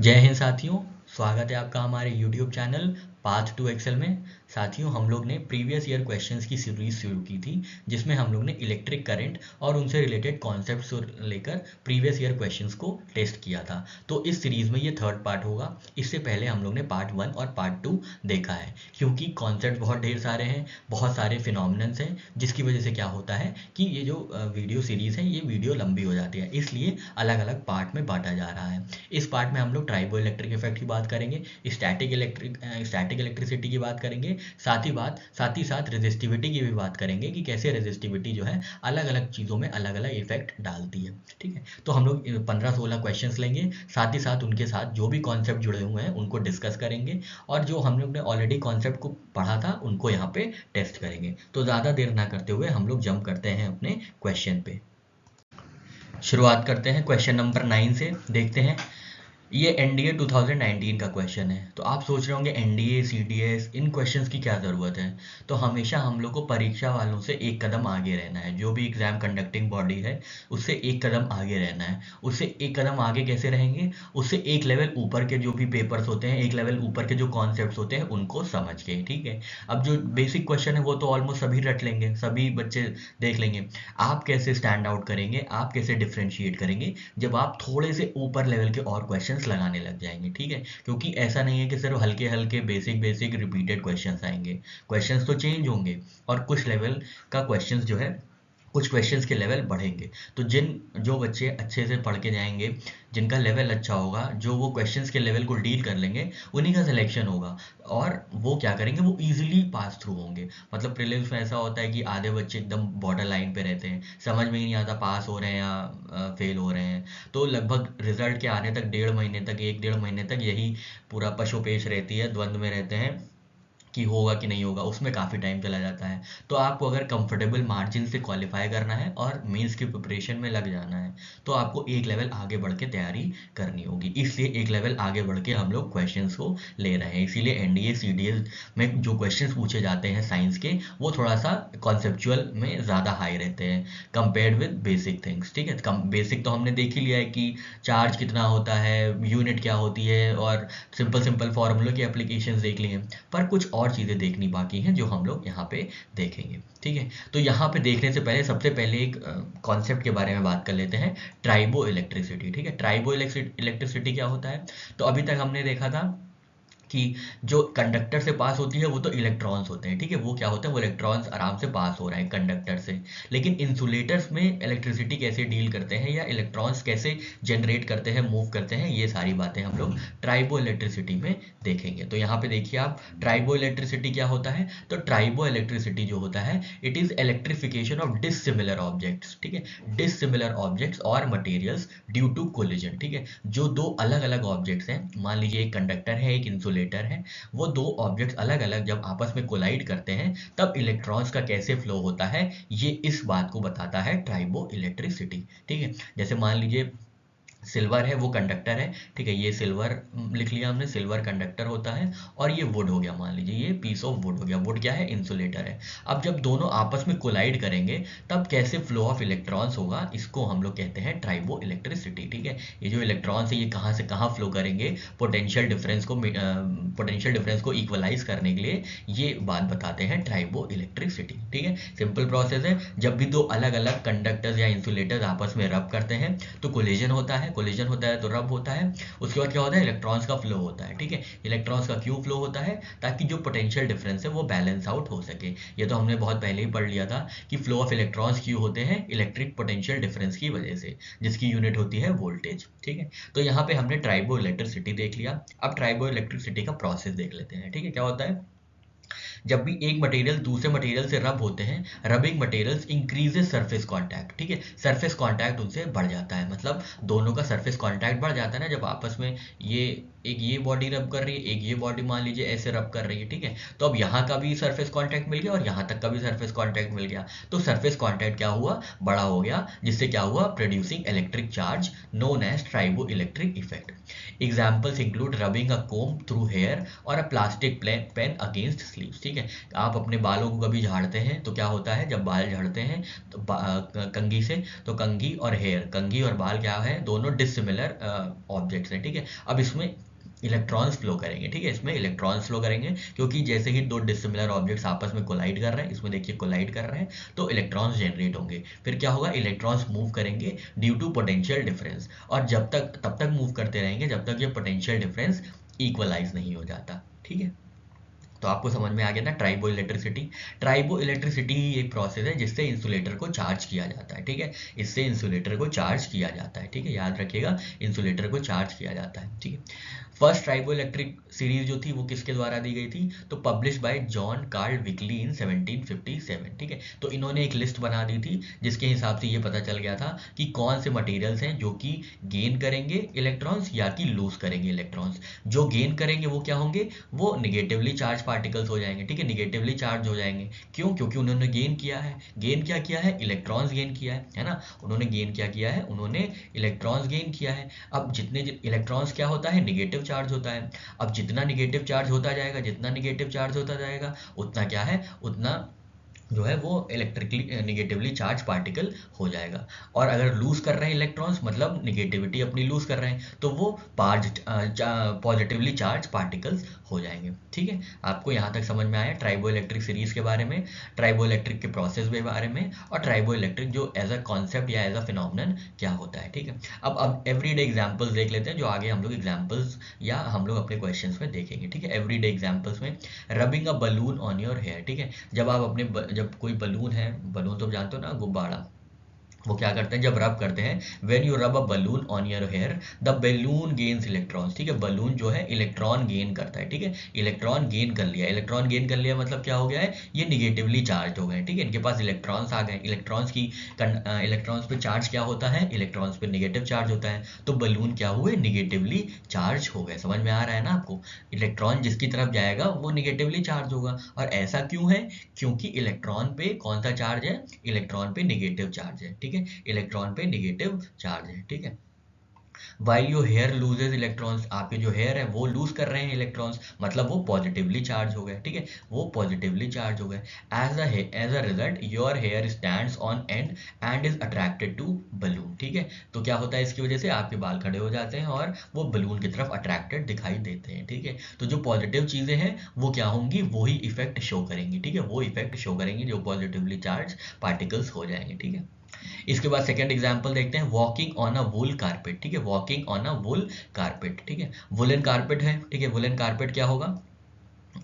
जय हिंद साथियों, स्वागत है आपका हमारे YouTube channel Path to Excel में। साथियों, हम लोग ने प्रीवियस ईयर क्वेश्चंस की सीरीज शुरू की थी जिसमें हम लोग ने इलेक्ट्रिक करंट और उनसे रिलेटेड कॉन्सेप्ट्स को लेकर प्रीवियस ईयर क्वेश्चंस को टेस्ट किया था। तो इस सीरीज में ये थर्ड पार्ट होगा। इससे पहले हम लोग ने पार्ट 1 और पार्ट 2 देखा है। क्योंकि कॉन्सेप्ट बहुत ढेर सारे हैं, बहुत सारे फिनोमिनन्स हैं, जिसकी वजह से क्या होता है कि ये जो वीडियो सीरीज है ये वीडियो लंबी हो जाती है, इसलिए अलग अलग पार्ट में बांटा जा रहा है। इस पार्ट में हम लोग ट्राइबो इलेक्ट्रिक इफेक्ट की बात करेंगे, स्टैटिक इलेक्ट्रिसिटी की बात करेंगे, साथ ही साथ रेजिस्टिविटी की भी बात करेंगे कि कैसे रेजिस्टिविटी जो है अलग अलग चीज़ों में अलग अलग इफेक्ट डालती है। ठीक है, तो हम लोग 15-16 क्वेश्चंस लेंगे, साथ ही साथ उनके साथ जो भी कॉन्सेप्ट जुड़े हुए हैं उनको डिस्कस करेंगे, और जो हम लोग ने ऑलरेडी कॉन्सेप्ट को पढ़ा था उनको यहाँ पे टेस्ट करेंगे। तो ज़्यादा देर ना करते हुए हम लोग जंप करते हैं अपने क्वेश्चन पे। शुरुआत करते हैं क्वेश्चन नंबर 9 से। देखते हैं, ये एनडीए 2019 का क्वेश्चन है। तो आप सोच रहे होंगे एनडीए सीडीएस इन क्वेश्चंस की क्या ज़रूरत है। तो हमेशा हम लोग को परीक्षा वालों से एक कदम आगे रहना है। जो भी एग्जाम कंडक्टिंग बॉडी है उससे एक कदम आगे रहना है। उससे एक कदम आगे कैसे रहेंगे, उससे एक लेवल ऊपर के जो भी पेपर्स होते हैं, एक लेवल ऊपर के जो कॉन्सेप्ट्स होते हैं उनको समझ के। ठीक है, अब जो बेसिक क्वेश्चन है वो तो ऑलमोस्ट सभी रट लेंगे, सभी बच्चे देख लेंगे। आप कैसे स्टैंड आउट करेंगे, आप कैसे डिफ्रेंशिएट करेंगे जब आप थोड़े से ऊपर लेवल के और क्वेश्चंस लगाने लग जाएंगे। ठीक है, क्योंकि ऐसा नहीं है कि सिर्फ हल्के हल्के बेसिक रिपीटेड क्वेश्चंस आएंगे। क्वेश्चंस तो चेंज होंगे और कुछ लेवल का क्वेश्चंस जो है, कुछ क्वेश्चंस के लेवल बढ़ेंगे। तो जो बच्चे अच्छे से पढ़ के जाएंगे, जिनका लेवल अच्छा होगा, जो वो क्वेश्चंस के लेवल को डील कर लेंगे, उन्हीं का सिलेक्शन होगा। और वो क्या करेंगे, वो इजीली पास थ्रू होंगे। मतलब प्रीलिम्स में ऐसा होता है कि आधे बच्चे एकदम बॉर्डर लाइन पे रहते हैं, समझ में ही नहीं आता पास हो रहे हैं या फेल हो रहे हैं। तो लगभग रिजल्ट के आने तक 1.5 महीने तक, 1-1.5 महीने तक यही पूरा पशोपेश रहती है, द्वंद्व में रहते हैं कि होगा कि नहीं होगा, उसमें काफ़ी टाइम चला जाता है। तो आपको अगर कंफर्टेबल मार्जिन से क्वालिफाई करना है और मेंस की प्रिपरेशन में लग जाना है, तो आपको एक लेवल आगे बढ़ के तैयारी करनी होगी। इसलिए एक लेवल आगे बढ़ के हम लोग क्वेश्चंस को ले रहे हैं। इसीलिए एनडीए सीडीएस में जो क्वेश्चंस पूछे जाते हैं साइंस के, वो थोड़ा सा कॉन्सेप्चुअल में ज़्यादा हाई रहते हैं कंपेयर्ड विद बेसिक थिंग्स। ठीक है, बेसिक तो हमने देख ही लिया है कि चार्ज कितना होता है, यूनिट क्या होती है, और सिंपल फॉर्मूलों की एप्लीकेशंस देख ली हैं। पर कुछ और चीज़ें देखनी बाकी हैं जो हम लोग यहाँ पे देखेंगे। ठीक है, तो यहाँ पे देखने से पहले सबसे पहले एक कॉन्सेप्ट के बारे में बात कर लेते हैं, ट्राइबो इलेक्ट्रिसिटी। ठीक है, ट्राइबो इलेक्ट्रिसिटी क्या होता है। तो अभी तक हमने देखा था कि जो कंडक्टर से पास होती है वो तो इलेक्ट्रॉन्स होते हैं। ठीक है, वो क्या होता है, वो इलेक्ट्रॉन्स आराम से पास हो रहे हैं कंडक्टर से। लेकिन इंसुलेटर्स में इलेक्ट्रिसिटी कैसे डील करते हैं, या इलेक्ट्रॉन्स कैसे जनरेट करते हैं, मूव करते हैं, ये सारी बातें हम लोग ट्राइबो इलेक्ट्रिसिटी में देखेंगे। तो यहाँ पे देखिए आप, ट्राइबो इलेक्ट्रिसिटी क्या होता है। तो ट्राइबो इलेक्ट्रिसिटी जो होता है, it is electrification of dissimilar objects. ठीक है, डिसिमिलर ऑब्जेक्ट्स और मटेरियल्स ड्यू टू कोलिजन। ठीक है, जो दो अलग अलग ऑब्जेक्ट्स हैं, मान लीजिए एक कंडक्टर है, एक इंसुलेटर है, वो दो ऑब्जेक्ट्स अलग अलग जब आपस में कोलाइड करते हैं तब इलेक्ट्रॉन्स का कैसे फ्लो होता है, ये इस बात को बताता है ट्राइबो इलेक्ट्रिसिटी। ठीक है, जैसे मान लीजिए सिल्वर है, वो कंडक्टर है। ठीक है, ये सिल्वर लिख लिया हमने, सिल्वर कंडक्टर होता है, और ये वुड हो गया, मान लीजिए ये पीस ऑफ वुड हो गया। वुड क्या है, इंसुलेटर है। अब जब दोनों आपस में कोलाइड करेंगे तब कैसे फ्लो ऑफ इलेक्ट्रॉन्स होगा, इसको हम लोग कहते हैं ट्राइबो इलेक्ट्रिसिटी। ठीक है, ये जो इलेक्ट्रॉन्स है ये कहाँ से कहाँ फ्लो करेंगे, पोटेंशियल डिफरेंस को इक्वलाइज करने के लिए ये बात बताते हैं ट्राइबो इलेक्ट्रिसिटी। ठीक है, सिंपल प्रोसेस है। जब भी दो अलग अलग कंडक्टर्स या इंसुलेटर्स आपस में रब करते हैं तो कोलिजन होता है, कोलिजन होता है तो रब होता है। उसके बाद क्या होता है, इलेक्ट्रॉन्स का फ्लो होता है। ठीक है, इलेक्ट्रॉन्स का क्यों फ्लो होता है, ताकि जो पोटेंशियल डिफरेंस है वो बैलेंस आउट हो सके। ये तो हमने बहुत पहले ही पढ़ लिया था कि फ्लो ऑफ इलेक्ट्रॉन्स क्यों होते हैं, इलेक्ट्रिक पोटेंशियल डिफरेंस की वजह से, जिसकी यूनिट होती है वोल्टेज। ठीक है, तो यहाँ पे हमने ट्राइबो इलेक्ट्रिसिटी देख लिया। अब ट्राइबो इलेक्ट्रिसिटी का प्रोसेस देख लेते हैं। ठीक है, क्या होता है, जब भी एक मटेरियल दूसरे मटेरियल से रब होते हैं, rubbing materials increases surface contact. ठीक है, सरफेस कांटेक्ट उनसे बढ़ जाता है, मतलब दोनों का सरफेस कांटेक्ट बढ़ जाता है ना, जब आपस में ये बॉडी रब कर रही है, एक ये बॉडी मान लीजिए ऐसे रब कर रही है। ठीक है, तो अब यहाँ का भी सरफेस कांटेक्ट मिल गया और यहाँ तक का भी सरफेस कांटेक्ट मिल गया, तो सरफेस कांटेक्ट क्या हुआ, बड़ा हो गया, जिससे क्या हुआ, producing electric charge known as triboelectric effect. Examples include rubbing a comb through hair और a plastic pen against sleeves. ठीक है, आप अपने बालों को कभी झाड़ते हैं तो क्या होता है, जब बाल झड़ते हैं तो कंघी से, तो कंघी और हेयर, कंघी और बाल क्या है, दोनों डिसिमिलर ऑब्जेक्ट्स हैं। ठीक है, अब इसमें इलेक्ट्रॉन्स फ्लो करेंगे। ठीक है, इसमें इलेक्ट्रॉन्स फ्लो करेंगे क्योंकि जैसे ही दो डिसिमिलर ऑब्जेक्ट्स आपस में कोलाइड कर रहे हैं, इसमें देखिए कोलाइड कर रहे हैं, तो इलेक्ट्रॉन्स जनरेट होंगे। फिर क्या होगा, इलेक्ट्रॉन्स मूव करेंगे ड्यू टू पोटेंशियल डिफरेंस, और तब तक मूव करते रहेंगे जब तक ये पोटेंशियल डिफरेंस इक्वलाइज नहीं हो जाता। ठीक है, तो आपको समझ में आ गया ना ट्राइबो इलेक्ट्रिसिटी। ट्राइबो इलेक्ट्रिसिटी ही एक प्रोसेस है जिससे इंसुलेटर को चार्ज किया जाता है। ठीक है, इससे इंसुलेटर को चार्ज किया जाता है। ठीक है, याद रखिएगा, इंसुलेटर को चार्ज किया जाता है। ठीक है, फर्स्ट ट्राइबो इलेक्ट्रिक सीरीज जो थी वो किसके द्वारा दी गई थी, तो पब्लिश बाय जॉन कार्ल विकली इन 1757। ठीक है, तो इन्होंने एक लिस्ट बना दी थी जिसके हिसाब से ये पता चल गया था कि कौन से मटेरियल्स हैं जो कि गेन करेंगे इलेक्ट्रॉन्स या कि लूज करेंगे इलेक्ट्रॉन्स। जो गेन करेंगे वो क्या होंगे, वो निगेटिवली चार्ज पार्टिकल्स हो जाएंगे। ठीक है, निगेटिवली चार्ज हो जाएंगे, क्यों, क्योंकि उन्होंने गेन किया है। गेन क्या किया है, इलेक्ट्रॉन्स गेन किया है ना, उन्होंने गेन क्या किया है, उन्होंने इलेक्ट्रॉन्स गेन किया है। अब जितने इलेक्ट्रॉन्स क्या होता है, निगेटिव चार्ज होता है। अब जितना निगेटिव चार्ज होता जाएगा, जितना निगेटिव चार्ज होता जाएगा, उतना क्या है, उतना जो है वो इलेक्ट्रिकली निगेटिवली चार्ज पार्टिकल हो जाएगा। और अगर लूज कर रहे हैं इलेक्ट्रॉन्स, मतलब निगेटिविटी अपनी लूज कर रहे हैं, तो वो पॉजिटिवली चार्ज पार्टिकल्स हो जाएंगे। ठीक है, आपको यहाँ तक समझ में आया ट्राइबो इलेक्ट्रिक सीरीज के बारे में, ट्राइबो इलेक्ट्रिक के प्रोसेस के बारे में, और ट्राइबो इलेक्ट्रिक जो एज अ कॉन्सेप्ट या एज अ फिनोमिनन क्या होता है। ठीक है, अब एवरीडे एग्जांपल्स देख लेते हैं, जो आगे हम लोग एग्जांपल्स या हम लोग अपने क्वेश्चंस में देखेंगे। ठीक है, एवरीडे एग्जांपल्स में rubbing a balloon on your hair. ठीक है, जब आप अपने जब कोई बलून है, बलून तो जानते हो ना, गुब्बारा, वो क्या करते हैं, जब रब करते हैं, when you rub a balloon on your hair the balloon gains electrons. ठीक है, बलून जो है इलेक्ट्रॉन गेन करता है। ठीक है, इलेक्ट्रॉन गेन कर लिया, इलेक्ट्रॉन गेन कर लिया मतलब क्या हो गया है, ये निगेटिवली चार्ज हो गए। ठीक है, इनके पास इलेक्ट्रॉन्स आ गए, इलेक्ट्रॉन्स पे चार्ज क्या होता है, इलेक्ट्रॉन्स पे निगेटिव चार्ज होता है, तो बलून क्या हुए, निगेटिवली चार्ज हो गए। समझ में आ रहा है ना आपको, इलेक्ट्रॉन जिसकी तरफ जाएगा वो निगेटिवली चार्ज होगा। और ऐसा क्यों है, क्योंकि इलेक्ट्रॉन पे कौन सा चार्ज है, इलेक्ट्रॉन पे निगेटिव चार्ज है। ठीक है, इलेक्ट्रॉन पे निगेटिव चार्ज है। ठीक है, while your hair loses electrons, आपके जो हेयर है वो लूज कर रहे हैं इलेक्ट्रॉन्स, मतलब वो पॉजिटिवली चार्ज हो गए। ठीक है, वो पॉजिटिवली चार्ज हो गए। As a result your hair stands on end and is attracted to balloon. ठीक है, तो क्या होता है, इसकी वजह से आपके बाल खड़े हो जाते हैं और वो बलून की तरफ अट्रैक्टेड दिखाई देते हैं। ठीक है, तो जो पॉजिटिव चीजें हैं वो क्या होंगी, वो ही इफेक्ट शो करेंगी। ठीक है, वो इफेक्ट शो करेंगी जो पॉजिटिवली चार्ज पार्टिकल्स हो जाएंगे। ठीक है, इसके बाद सेकंड एग्जांपल देखते हैं, walking on a wool carpet. ठीक है, walking on a wool carpet. ठीक है, वुलन कारपेट है। ठीक है, वुलन कारपेट क्या होगा,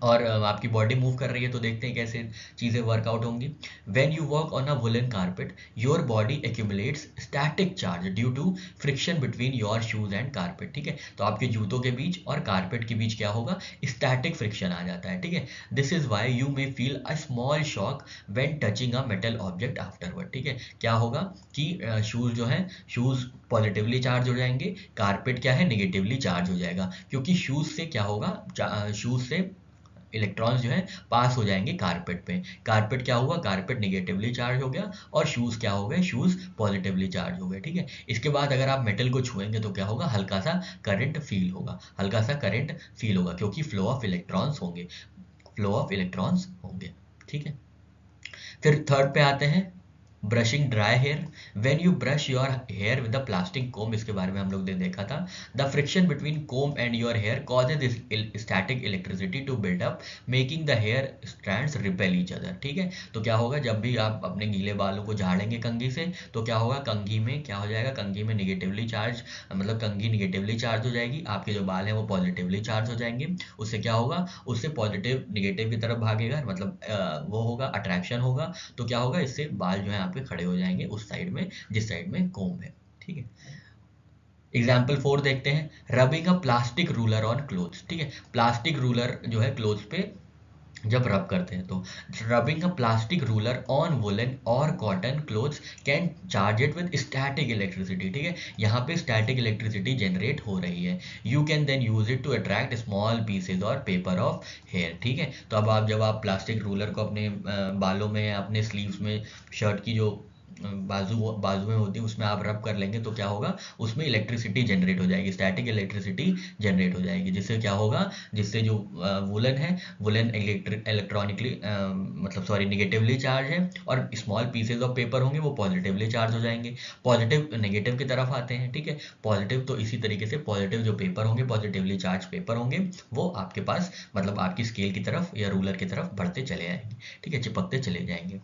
और आपकी बॉडी मूव कर रही है, तो देखते हैं कैसे चीज़ें वर्कआउट होंगी। When you walk on a woollen carpet your body accumulates static charge due to friction between your shoes and carpet. ठीक है, तो आपके जूतों के बीच और कारपेट के बीच क्या होगा, स्टैटिक फ्रिक्शन आ जाता है। ठीक है, this is why you may feel a small shock when touching a metal object afterward. ठीक है, क्या होगा कि शूज जो है, शूज पॉजिटिवली चार्ज हो जाएंगे, कारपेट क्या है, निगेटिवली चार्ज हो जाएगा, क्योंकि शूज से क्या होगा, शूज से इलेक्ट्रॉन्स जो है पास हो जाएंगे कारपेट पे। कारपेट क्या हुआ, कारपेट निगेटिवली चार्ज हो गया, और शूज क्या हो गए, शूज पॉजिटिवली चार्ज हो गए। ठीक है, इसके बाद अगर आप मेटल को छुएंगे तो क्या होगा, हल्का सा करंट फील होगा, हल्का सा करंट फील होगा, क्योंकि फ्लो ऑफ इलेक्ट्रॉन्स होंगे, फ्लो ऑफ इलेक्ट्रॉन्स होंगे। ठीक है, फिर थर्ड पे आते हैं, brushing dry hair. When you brush your hair with the plastic comb, इसके बारे में हम लोग ने देखा था, the friction between comb and your hair causes static electricity to build up making the hair strands repel each other. ठीक है, तो क्या होगा, जब भी आप अपने गीले बालों को झाड़ेंगे कंघी से, तो क्या होगा, कंघी में क्या हो जाएगा, कंघी में निगेटिवली चार्ज, मतलब कंघी निगेटिवली चार्ज हो जाएगी, आपके जो बाल हैं वो पॉजिटिवली चार्ज हो जाएंगे। उससे क्या होगा, उससे पॉजिटिव निगेटिव की तरफ भागेगा, मतलब वो होगा, अट्रैक्शन होगा, तो क्या होगा, इससे बाल जो है आपके खड़े हो जाएंगे उस साइड में जिस साइड में कोम्ब है। ठीक है, एग्जाम्पल 4 देखते हैं, rubbing a plastic ruler on clothes. ठीक है, प्लास्टिक रूलर जो है क्लोथ्स पे जब रब करते हैं, तो rubbing a plastic ruler on woollen और cotton clothes can charge it with static electricity. ठीक है, यहाँ पे स्टैटिक इलेक्ट्रिसिटी जनरेट हो रही है, you can then use it to attract small pieces और पेपर ऑफ हेयर। ठीक है, तो अब आप जब आप प्लास्टिक रूलर को अपने बालों में, अपने स्लीव्स में, शर्ट की जो बाजुएं होती हैं उसमें आप रब कर लेंगे तो क्या होगा, उसमें इलेक्ट्रिसिटी जनरेट हो जाएगी, स्टैटिक इलेक्ट्रिसिटी जनरेट हो जाएगी, जिससे क्या होगा, जिससे जो वुलन है, वुलन इलेक्ट्रॉनिकली मतलब सॉरी निगेटिवली चार्ज है, और स्मॉल पीसेज ऑफ पेपर होंगे वो पॉजिटिवली चार्ज हो जाएंगे, पॉजिटिव नेगेटिव की तरफ आते हैं। ठीक है, पॉजिटिव तो इसी तरीके से पॉजिटिव जो पेपर होंगे, पॉजिटिवली चार्ज पेपर होंगे, वो आपके पास मतलब आपकी स्केल की तरफ या रूलर की तरफ बढ़ते चले जाएंगे। ठीक है, चिपकते चले जाएंगे।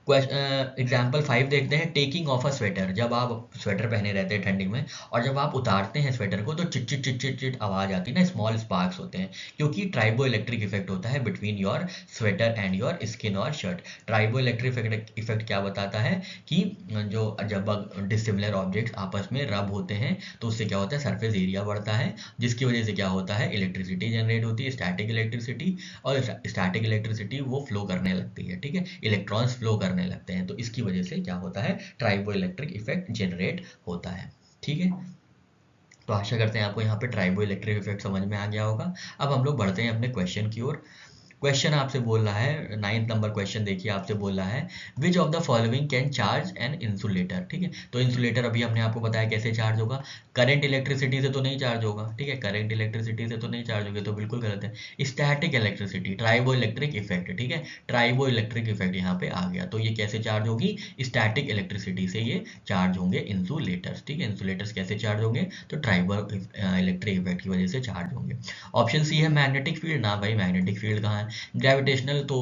एग्जाम्पल 5 देखते हैं, टेकिंग ऑफ अ स्वेटर। जब आप स्वेटर पहने रहते हैं ठंडी में, और जब आप उतारते हैं स्वेटर को तो chit chit chit chit chit आवाज आती है ना, स्मॉल स्पार्क्स होते हैं, क्योंकि ट्राइबो इलेक्ट्रिक इफेक्ट होता है between your sweater and your skin और शर्ट। ट्राइबो इलेक्ट्रिक इफेक्ट क्या बताता है कि जो जब डिसिमिलर ऑब्जेक्ट्स आपस में रब होते हैं तो उससे क्या होता है, सरफेस एरिया बढ़ता है, जिसकी वजह से क्या होता है, इलेक्ट्रिसिटी जनरेट होती है, स्टैटिक इलेक्ट्रिसिटी, और स्टैटिक इलेक्ट्रिसिटी वो फ्लो करने लगती है। ठीक है, इलेक्ट्रॉन्स फ्लो करने लगते हैं, तो इसकी वजह से क्या होता है, ट्राइबो इलेक्ट्रिक इफेक्ट जनरेट होता है। ठीक है, तो आशा करते हैं आपको यहाँ पे ट्राइबो इलेक्ट्रिक इफेक्ट समझ में आ गया होगा। अब हम लोग बढ़ते हैं अपने क्वेश्चन की ओर। क्वेश्चन आपसे बोल रहा है, 9th नंबर क्वेश्चन देखिए, आपसे बोल रहा है which of the following can charge an insulator. ठीक है, तो इंसुलेटर अभी हमने आपको बताया कैसे चार्ज होगा, करंट इलेक्ट्रिसिटी से तो नहीं चार्ज होगा। ठीक है, करंट इलेक्ट्रिसिटी से तो नहीं चार्ज होगा, तो बिल्कुल गलत है। Static electricity, tribo electric effect. ठीक है, ट्राइबो इलेक्ट्रिक इफेक्ट यहाँ पे आ गया, तो ये कैसे चार्ज होगी, स्टैटिक इलेक्ट्रिसिटी से ये चार्ज होंगे इंसुलेटर्स। ठीक है, इंसुलेटर्स कैसे चार्ज होंगे, तो ट्राइबो इलेक्ट्रिक इफेक्ट की वजह से चार्ज होंगे। ऑप्शन सी है मैग्नेटिक फील्ड, ना भाई मैग्नेटिक फील्ड कहाँ है, ग्रेविटेशनल तो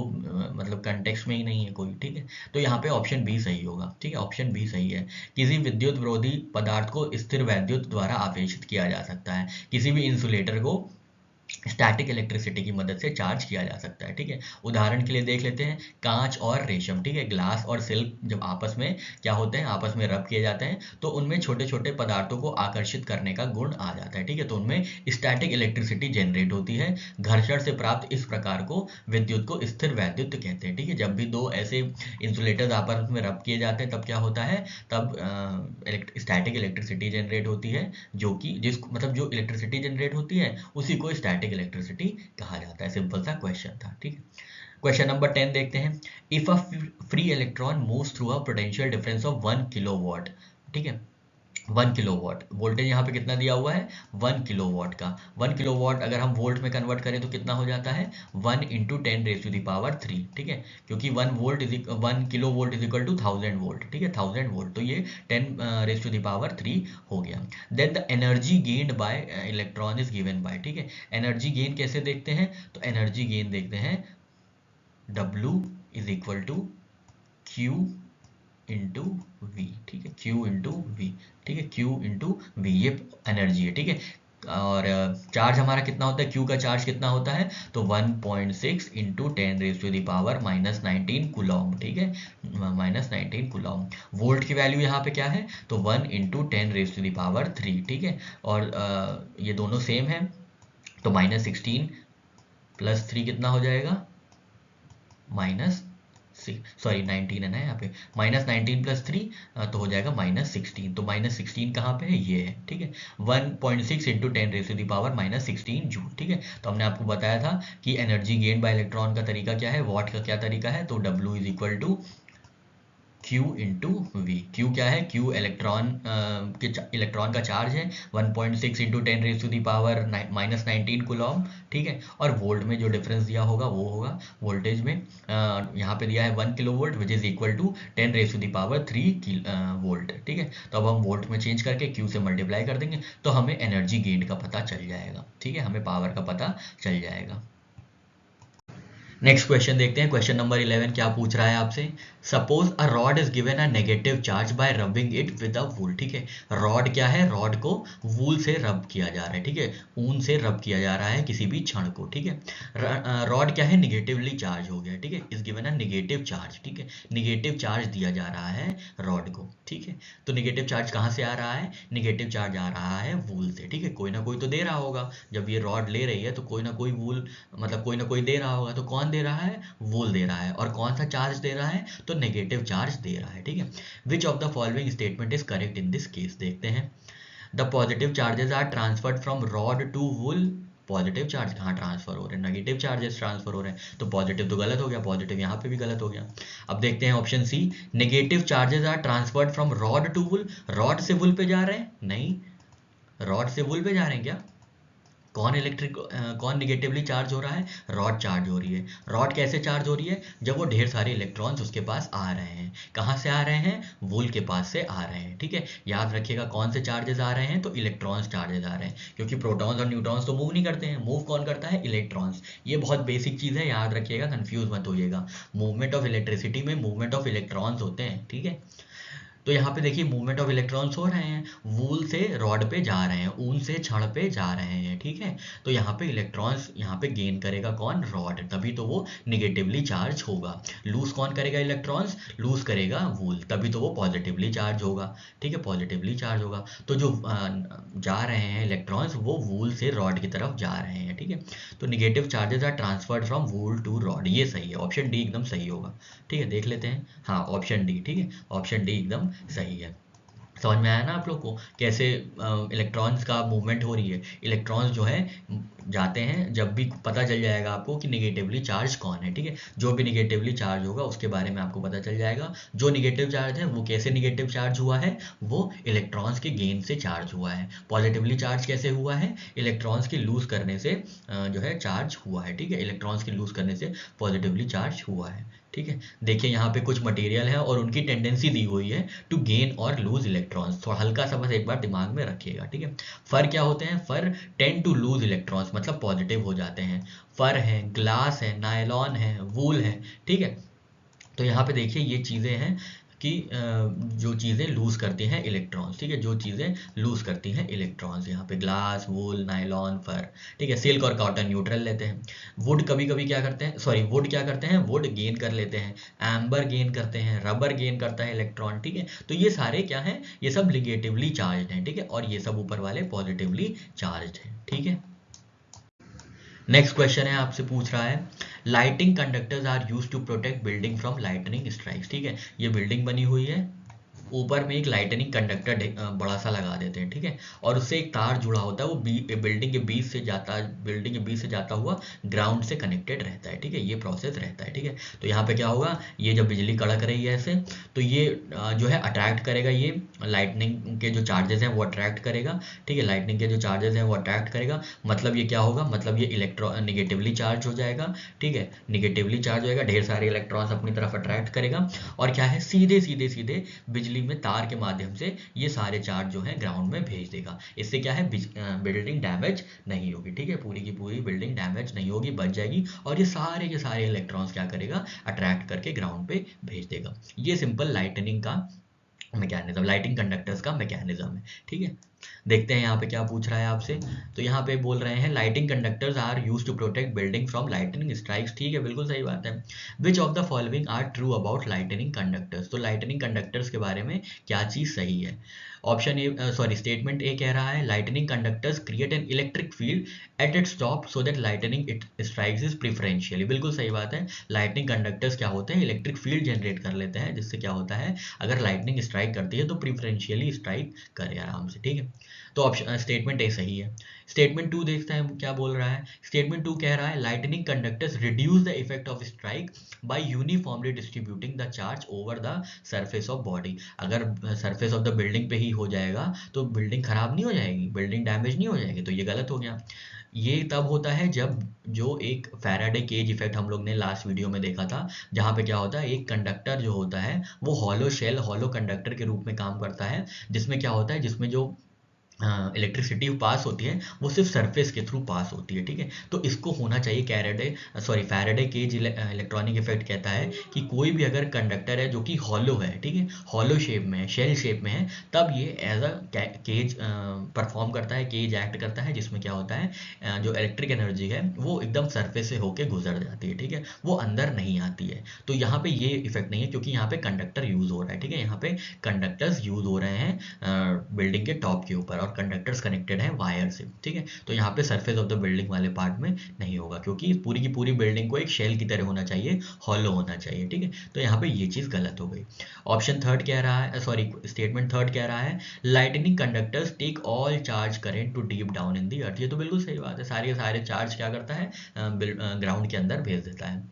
मतलब कंटेक्स्ट में ही नहीं है कोई। ठीक है, तो यहाँ पे ऑप्शन बी सही होगा। ठीक है, ऑप्शन बी सही है, किसी विद्युत विरोधी पदार्थ को स्थिर वैद्युत द्वारा आवेशित किया जा सकता है, किसी भी इंसुलेटर को स्टैटिक इलेक्ट्रिसिटी की मदद से चार्ज किया जा सकता है। ठीक है, उदाहरण के लिए देख लेते हैं, कांच और रेशम। ठीक है, ग्लास और सिल्क जब आपस में क्या होते हैं, आपस में रब किए जाते हैं, तो उनमें छोटे छोटे पदार्थों को आकर्षित करने का गुण आ जाता है। ठीक है, तो उनमें स्टैटिक इलेक्ट्रिसिटी जनरेट होती है, घर्षण से प्राप्त इस प्रकार को विद्युत को स्थिर वैद्युत कहते हैं। ठीक है, जब भी दो ऐसे इंसुलेटर्स आपस में रब किए जाते हैं तब क्या होता है, तब स्टैटिक इलेक्ट्रिसिटी जनरेट होती है, जो कि जिस मतलब जो इलेक्ट्रिसिटी जनरेट होती है उसी को स्टैटिक इलेक्ट्रिसिटी कहा जाता है। सिंपल सा क्वेश्चन था। ठीक है, क्वेश्चन नंबर 10 देखते हैं, if a free electron moves through a potential difference of 1 kilowatt. ठीक है, 1 किलोवाट, वोल्टेज यहाँ पे कितना दिया हुआ है, 1 किलोवाट का। 1 किलोवाट अगर हम वोल्ट में कन्वर्ट करें तो कितना हो जाता है, 1 इंटू 10⁻³ ठीक है, क्योंकि 1 kilo volt is equal to 1000 volt. ठीक है, 1000 वोल्ट, तो ये 10⁻³ हो गया। Then the energy gained by electron is given by. ठीक है, एनर्जी गेन कैसे देखते हैं, तो एनर्जी गेन देखते हैं W is equal to Q into V. ठीक है, Q इंटू वी। ठीक है, Q इंटू वी, ये एनर्जी है। ठीक है, और चार्ज हमारा कितना होता है, Q का चार्ज कितना होता है, तो 1.6 इंटू 10⁻⁻19 कूलॉम। ठीक है, -19 कूलॉम। वोल्ट की वैल्यू यहाँ पे क्या है, तो 1 इंटू 10⁻³ ठीक है, और ये दोनों सेम है, तो -16 + 3 कितना हो जाएगा, -19 है ना यहाँ पे, -19 + 3 तो हो जाएगा -16। तो -16 कहाँ पे है, ये है। ठीक है, 1.6 इंटू 10⁻⁻16 जूल। ठीक है, तो हमने आपको बताया था कि एनर्जी गेन बाय इलेक्ट्रॉन का तरीका क्या है, वॉट का क्या तरीका है, तो W is equal to Q into V. Q क्या है, Q इलेक्ट्रॉन का चार्ज है, 1.6 इंटू 10⁻⁻19 कूलॉम। ठीक है, और वोल्ट में जो डिफरेंस दिया होगा वो होगा वोल्टेज में, यहाँ पे दिया है 1 kilo volt which is equal to 10⁻³ volt. ठीक है, तो अब हम वोल्ट में चेंज करके Q से मल्टीप्लाई कर देंगे तो हमें एनर्जी गेन का पता चल जाएगा। ठीक है, हमें पावर का पता चल जाएगा। नेक्स्ट क्वेश्चन देखते हैं, क्वेश्चन नंबर 11 क्या पूछ रहा है आपसे, suppose a rod is given a negative charge by rubbing it with a wool. ठीक है, रॉड क्या है, रॉड को वूल से रब किया जा रहा है। ठीक है, ऊन से रब किया जा रहा है किसी भी क्षण को। ठीक है, रॉड क्या है, निगेटिवली चार्ज हो गया। ठीक है, is given a negative charge. ठीक है, निगेटिव चार्ज दिया जा रहा है रॉड को। ठीक है, तो निगेटिव चार्ज कहाँ से आ रहा है, निगेटिव चार्ज आ रहा है वूल से। ठीक है, कोई ना कोई तो दे रहा होगा, जब ये रॉड ले रही है तो कोई ना कोई वूल मतलब कोई ना कोई दे रहा होगा, तो कौन दे रहा है, वूल दे रहा है, और कौन सा चार्ज दे रहा है, तो नेगेटिव चार्ज दे रहा है। ठीक है, which of the following statement is correct in this case, देखते हैं। The positive charges are transferred from rod to wool positive charge कहाँ ट्रांसफर हो रहे हैं, नेगेटिव चार्जेस ट्रांसफर हो रहे हैं, तो पॉजिटिव तो गलत हो गया, पॉजिटिव यहाँ पे भी गलत हो गया। अब देखते हैं option C, negative charges are transferred from rod to wool, रॉड से वुल पे जा रहे हैं, नहीं, रॉड से वुल पे जा रहे हैं क्या? कौन निगेटिवली चार्ज हो रहा है? रॉड चार्ज हो रही है। रॉड कैसे चार्ज हो रही है? जब वो ढेर सारे इलेक्ट्रॉन्स उसके पास आ रहे हैं। कहाँ से आ रहे हैं? वूल के पास से आ रहे हैं, ठीक है। याद रखिएगा कौन से चार्जेस आ रहे हैं, तो इलेक्ट्रॉन्स चार्जेस आ रहे हैं, क्योंकि प्रोटॉन्स और न्यूट्रॉन्स तो मूव नहीं करते हैं, मूव कौन करता है? इलेक्ट्रॉन्स। ये बहुत बेसिक चीज़ है, याद रखिएगा, कंफ्यूज मत होइएगा। मूवमेंट ऑफ इलेक्ट्रिसिटी में मूवमेंट ऑफ इलेक्ट्रॉन्स होते हैं, ठीक है। तो यहाँ पे देखिए मूवमेंट ऑफ इलेक्ट्रॉन्स हो रहे हैं, वूल से रॉड पे जा रहे हैं, ऊन से छड़ पे जा रहे हैं, ठीक है। तो यहाँ पे इलेक्ट्रॉन्स यहाँ पे गेन करेगा कौन? रॉड, तभी तो वो निगेटिवली चार्ज होगा। लूज कौन करेगा इलेक्ट्रॉन्स? लूज करेगा वूल, तभी तो वो पॉजिटिवली चार्ज होगा, ठीक है, पॉजिटिवली चार्ज होगा। तो जो जा रहे हैं इलेक्ट्रॉन्स वो वूल से रॉड की तरफ जा रहे हैं, ठीक है। तो negative charges are transferred from wool to rod, ये सही है, ऑप्शन डी एकदम सही होगा, ठीक है। देख लेते हैं, हाँ ऑप्शन डी, ठीक है, ऑप्शन डी एकदम सही है। समझ में आया ना आप लोग को कैसे इलेक्ट्रॉन्स का मूवमेंट हो रही है? इलेक्ट्रॉन्स जो है जाते हैं, जब भी पता चल जाएगा आपको कि निगेटिवली चार्ज कौन है, ठीक है। जो भी निगेटिवली चार्ज होगा उसके बारे में आपको पता चल जाएगा। जो निगेटिव चार्ज है वो कैसे निगेटिव चार्ज हुआ है? वो इलेक्ट्रॉन्स के गेन से चार्ज हुआ है। पॉजिटिवली चार्ज कैसे हुआ है? इलेक्ट्रॉन्स के लूज करने से जो है चार्ज हुआ है, ठीक है। इलेक्ट्रॉन्स के लूज करने से पॉजिटिवली चार्ज हुआ है, ठीक है। देखिए यहाँ पे कुछ मटेरियल है और उनकी टेंडेंसी दी हुई है टू गेन और लूज इलेक्ट्रॉन्स, थोड़ा हल्का सा बस एक बार दिमाग में रखिएगा, ठीक है। फर क्या होते हैं? फर टेंड टू लूज इलेक्ट्रॉन्स, मतलब पॉजिटिव हो जाते हैं। फर है, ग्लास है, नायलॉन है, वूल है, ठीक है। तो यहाँ पे देखिए ये चीज़ें हैं कि जो चीज़ें लूज करती हैं इलेक्ट्रॉन्स, ठीक है, जो चीज़ें लूज करती हैं इलेक्ट्रॉन्स, यहाँ पे ग्लास, वूल, नायलॉन, फर, ठीक है। सिल्क और कॉटन न्यूट्रल लेते हैं। वुड कभी कभी क्या करते हैं, सॉरी वुड क्या करते हैं? वुड गेन कर लेते हैं। एम्बर गेन करते हैं, रबर गेन करता है इलेक्ट्रॉन, ठीक है। तो ये सारे क्या हैं? ये सब निगेटिवली चार्ज हैं, ठीक है, और ये सब ऊपर वाले पॉजिटिवली चार्ज हैं, ठीक है। नेक्स्ट क्वेश्चन है, आपसे पूछ रहा है lighting conductors are use to protect building from lightning strikes, ठीक है। ये बिल्डिंग बनी हुई है, ऊपर में एक लाइटनिंग कंडक्टर बड़ा सा लगा देते हैं, ठीक है, और उससे एक तार जुड़ा होता है, वो बिल्डिंग के बीच से जाता है, बिल्डिंग के बीच से जाता हुआ ग्राउंड से कनेक्टेड रहता है, ठीक है। ये प्रोसेस रहता है, ठीक है। तो यहाँ पे क्या होगा, ये जब बिजली कड़क रही है ऐसे, तो ये जो है अट्रैक्ट करेगा, ये लाइटनिंग के जो चार्जेस हैं वो अट्रैक्ट करेगा, ठीक है। लाइटनिंग के जो चार्जेस हैं वो अट्रैक्ट करेगा, मतलब ये क्या होगा, मतलब ये निगेटिवली चार्ज हो जाएगा, ठीक है, निगेटिवली चार्ज होएगा, ढेर सारे इलेक्ट्रॉन्स अपनी तरफ अट्रैक्ट करेगा, और क्या है, सीधे सीधे सीधे बिजली में तार के माध्यम से ये सारे चार्ज जो है ग्राउंड में भेज देगा। इससे क्या है, बिल्डिंग डैमेज नहीं होगी, ठीक है, पूरी की पूरी बिल्डिंग डैमेज नहीं होगी, बच जाएगी, और ये सारे के सारे इलेक्ट्रॉन्स क्या करेगा, अट्रैक्ट करके ग्राउंड पे भेज देगा। ये सिंपल लाइटनिंग का मैकेनिज्म, लाइटिंग कंडक्टर्स का मैकेनिज्म है, ठीक है। देखते हैं यहाँ पे क्या पूछ रहा है आपसे। तो यहाँ पे बोल रहे हैं lighting conductors are use to protect building from lightning strikes, ठीक है, बिल्कुल सही बात है। Which of the following are true about lightning conductors, तो लाइटनिंग कंडक्टर्स के बारे में क्या चीज़ सही है? Option A, sorry statement A कह रहा है lightning conductors create an electric field at its top so that lightning it strikes is preferentially, बिल्कुल सही बात है। लाइटनिंग कंडक्टर्स क्या होते हैं, इलेक्ट्रिक फील्ड जनरेट कर लेते हैं, जिससे क्या होता है, अगर लाइटनिंग स्ट्राइक करती है तो प्रिफरेंशियली स्ट्राइक करे आराम से, ठीक है। तो ऑप्शन स्टेटमेंट ए सही है। स्टेटमेंट टू देखते हैं क्या बोल रहा है। स्टेटमेंट टू कह रहा है lightning conductors reduce the effect of strike by uniformly distributing the charge over the surface of body, अगर सरफेस ऑफ द बिल्डिंग पे ही हो जाएगा तो बिल्डिंग खराब नहीं हो जाएगी, बिल्डिंग डैमेज नहीं हो जाएगी, तो ये गलत हो गया। ये तब होता है जब जो एक फैराडे केज इफेक्ट हम लोग ने लास्ट वीडियो में देखा था, जहाँ पे क्या होता है, एक कंडक्टर जो होता है वो हॉलो शेल, हॉलो कंडक्टर के रूप में काम करता है, जिसमें क्या होता है, जिसमें जो इलेक्ट्रिसिटी पास होती है वो सिर्फ सरफेस के थ्रू पास होती है, ठीक है। तो इसको होना चाहिए फैराडे केज इलेक्ट्रॉनिक इफेक्ट कहता है कि कोई भी अगर कंडक्टर है जो कि हॉलो है, ठीक है, हॉलो शेप में है, शेल शेप में है, तब ये एज अ केज परफॉर्म करता है, केज एक्ट करता है, जिसमें क्या होता है, जो इलेक्ट्रिक एनर्जी है वो एकदम सरफेस से होके गुजर जाती है, ठीक है, वो अंदर नहीं आती है। तो यहाँ पे ये इफेक्ट नहीं है क्योंकि यहाँ पे कंडक्टर यूज हो रहा है, ठीक है, यहाँ पे कंडक्टर्स यूज हो रहे हैं बिल्डिंग के टॉप के ऊपर, और और कंडक्टर्स कनेक्टेड हैं वायर से, ठीक है। तो यहाँ पे सरफेस ऑफ द बिल्डिंग वाले पार्ट में नहीं होगा, क्योंकि पूरी की पूरी बिल्डिंग को एक शेल की तरह होना चाहिए, हॉलो होना चाहिए, ठीक है। तो यहाँ पे ये चीज़ गलत हो गई। ऑप्शन थर्ड कह रहा है, सॉरी स्टेटमेंट थर्ड कह रहा है lightning conductors take all charge current to deep down in the earth. ये तो बिल्कुल सही बात है, सारे सारे चार्ज क्या करता है, ग्राउंड के अंदर भेज देता है।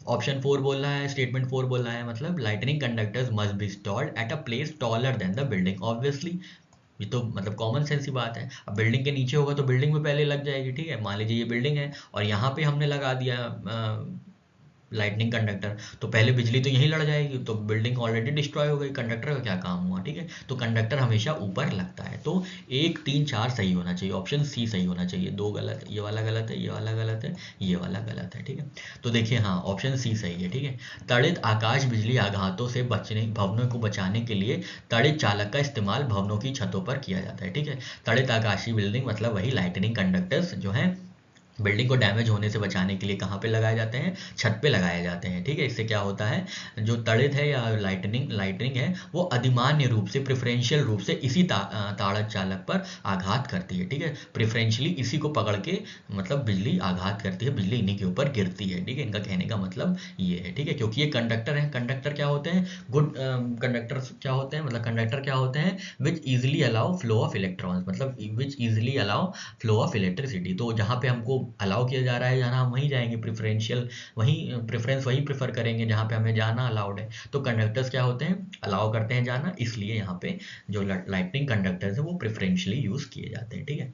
ऑप्शन 4 बोल रहा है, स्टेटमेंट 4 बोल रहा है मतलब lightning conductors must be installed at a place taller than the building. Obviously ये तो मतलब कॉमन सेंस ही बात है। अब बिल्डिंग के नीचे होगा तो बिल्डिंग में पहले लग जाएगी, ठीक है। मान लीजिए ये बिल्डिंग है और यहाँ पे हमने लगा दिया लाइटनिंग कंडक्टर, तो पहले बिजली तो यहीं लड़ जाएगी, तो बिल्डिंग ऑलरेडी डिस्ट्रॉय हो गई, कंडक्टर का क्या काम हुआ, ठीक है। तो कंडक्टर हमेशा ऊपर लगता है। तो 1 3 4 सही होना चाहिए, ऑप्शन सी सही होना चाहिए। 2 गलत, ये वाला गलत है, ये वाला गलत है, ये वाला गलत है, ठीक है। तो देखिए हाँ, ऑप्शन सी सही है, ठीक है। तड़ित आकाश बिजली आघातों से बचने, भवनों को बचाने के लिए तड़ित चालक का इस्तेमाल भवनों की छतों पर किया जाता है, ठीक है। तड़ित आकाशीय बिल्डिंग मतलब वही लाइटनिंग कंडक्टर्स जो है बिल्डिंग को डैमेज होने से बचाने के लिए कहाँ पे लगाए जाते हैं, छत पे लगाए जाते हैं, ठीक है। इससे क्या होता है, जो तड़ित है या लाइटनिंग है वो अधिमान्य रूप से, प्रेफरेंशियल रूप से इसी ताड़क चालक पर आघात करती है, ठीक है। प्रेफरेंशियली इसी को पकड़ के मतलब बिजली आघात करती है, बिजली इन्हीं के ऊपर गिरती है, ठीक है। इनका कहने का मतलब ये है, ठीक है। क्योंकि ये कंडक्टर है, कंडक्टर क्या होते हैं, गुड कंडक्टर क्या होते हैं, मतलब कंडक्टर क्या होते हैं, which easily allow flow of electrons, मतलब which easily allow flow of electricity. तो जहाँ पे हमको अलाउ किया जा रहा है जाना, हम वहीं जाएंगे, प्रेफरेंशियल वहीं प्रेफरेंस वही प्रेफर करेंगे जहाँ पे हमें जाना अलाउड है। तो कंडक्टर्स क्या होते हैं, अलाउ करते हैं जाना, इसलिए यहाँ पे जो लाइटनिंग कंडक्टर्स है वो प्रेफरेंशियली यूज किए जाते हैं, ठीक है।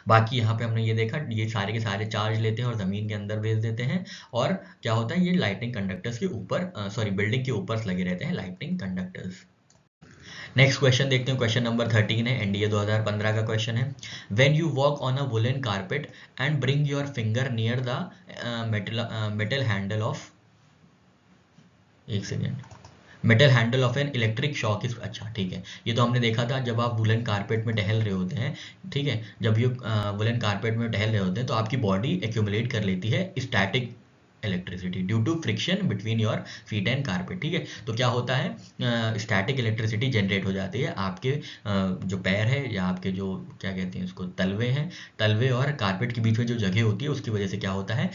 बाकी यहाँ पे हमने ये देखा, ये सारे के सारे चार्ज लेते हैं और ज़मीन के अंदर भेज देते हैं, और क्या होता है, ये लाइटनिंग कंडक्टर्स के ऊपर सॉरी बिल्डिंग के ऊपर लगे रहते हैं लाइटनिंग कंडक्टर्स। नेक्स्ट क्वेश्चन देखते हैं, क्वेश्चन नंबर 13 है, एनडीए 2015 का क्वेश्चन है। When you walk on a woollen carpet and bring your finger near the metal handle of, एक second, metal handle of an electric shock is, अच्छा ठीक है, ये तो हमने देखा था जब आप वुलन कारपेट में टहल रहे होते हैं, ठीक है। जब ये वुलन कारपेट में टहल रहे होते हैं तो आपकी बॉडी एक्यूमुलेट कर लेती है static electricity due to friction between your feet and carpet, ठीक है। तो क्या होता है, स्टैटिक इलेक्ट्रिसिटी जनरेट हो जाती है आपके जो पैर है या आपके जो क्या कहते हैं उसको, तलवे हैं, तलवे और कारपेट के बीच में जो जगह होती है उसकी वजह से क्या होता है,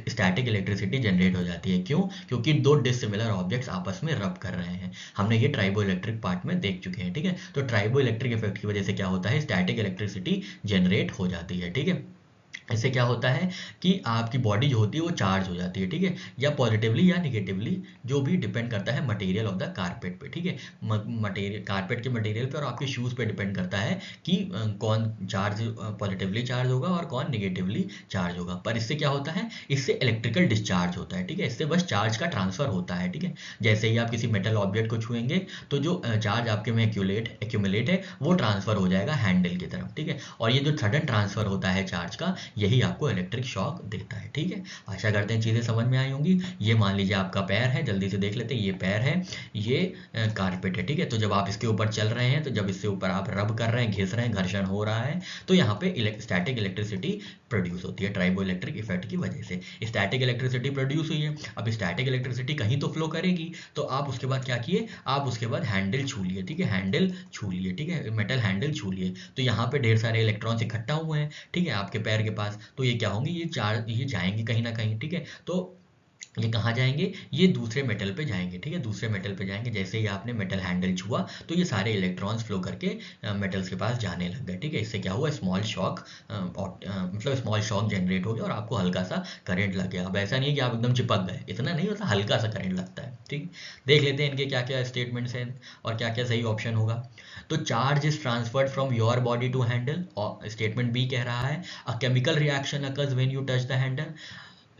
स्टैटिक इलेक्ट्रिसिटी जनरेट हो जाती है। क्यों, क्योंकि दो डिसिमिलर ऑब्जेक्ट्स आपस में रब कर रहे हैं। हमने ये ट्राइबो इलेक्ट्रिक पार्ट में देख चुके हैं, ठीक है। तो ट्राइबो इलेक्ट्रिक इफेक्ट की वजह से क्या होता है, स्टैटिक इलेक्ट्रिसिटी जनरेट हो जाती है, ठीक है। इससे क्या होता है कि आपकी बॉडी जो होती है वो चार्ज हो जाती है, ठीक है, या पॉजिटिवली या निगेटिवली, जो भी डिपेंड करता है मटेरियल ऑफ द कारपेट पे, ठीक है। मटेरियल, कारपेट के मटेरियल पे और आपके शूज़ पे डिपेंड करता है कि कौन चार्ज पॉजिटिवली चार्ज होगा और कौन निगेटिवली चार्ज होगा। पर इससे क्या होता है, इससे इलेक्ट्रिकल डिस्चार्ज होता है, ठीक है। इससे बस चार्ज का ट्रांसफर होता है, ठीक है। जैसे ही आप किसी मेटल ऑब्जेक्ट को छुएंगे तो जो चार्ज आपके में एक्यूमुलेट है वो ट्रांसफर हो जाएगा हैंडल की तरफ, ठीक है। और ये जो सडन ट्रांसफर होता है चार्ज का, यही आपको इलेक्ट्रिक शॉक देता है, ठीक है। आशा करते हैं चीज़ें समझ में आई होंगी। ये मान लीजिए आपका पैर है, जल्दी से देख लेते हैं, ये पैर है, ये कारपेट है, ठीक है। तो जब आप इसके ऊपर चल रहे हैं, तो जब इसके ऊपर आप रब कर रहे हैं, घिस रहे हैं, घर्षण हो रहा है, तो यहाँ पे स्टैटिक इलेक्ट्रिसिटी प्रोड्यूस होती है ट्राइबो इलेक्ट्रिक इफेक्ट की वजह से। स्टैटिक इलेक्ट्रिसिटी प्रोड्यूस हुई है, अब स्टैटिक इलेक्ट्रिसिटी कहीं तो फ्लो करेगी, तो आप उसके बाद क्या किए, आप उसके बाद हैंडल छू लिए, ठीक है, हैंडल छू लिए, ठीक है, मेटल हैंडल छू लिए, तो यहाँ पे ढेर सारे इलेक्ट्रॉन्स इकट्ठा हुए हैं, ठीक है, आपके पैर के पास। तो ये क्या होंगे, ये जाएंगे कहीं ना कहीं, ठीक है। तो ये कहाँ जाएंगे, ये दूसरे मेटल पे जाएंगे, ठीक है, दूसरे मेटल पे जाएंगे। जैसे ही आपने मेटल हैंडल छुआ तो ये सारे इलेक्ट्रॉन्स फ्लो करके मेटल्स के पास जाने लग गए, ठीक है। इससे क्या हुआ, स्मॉल शॉक मतलब स्मॉल शॉक जनरेट हो गया और आपको हल्का सा करंट लग गया। अब ऐसा नहीं है कि आप एकदम चिपक गए, इतना नहीं होता, हल्का सा करंट लगता है, ठीक। देख लेते हैं इनके क्या क्या स्टेटमेंट्स हैं और क्या क्या सही ऑप्शन होगा। तो charge is transferred from your body to handle, और स्टेटमेंट बी कह रहा है a chemical reaction occurs when you touch the handle.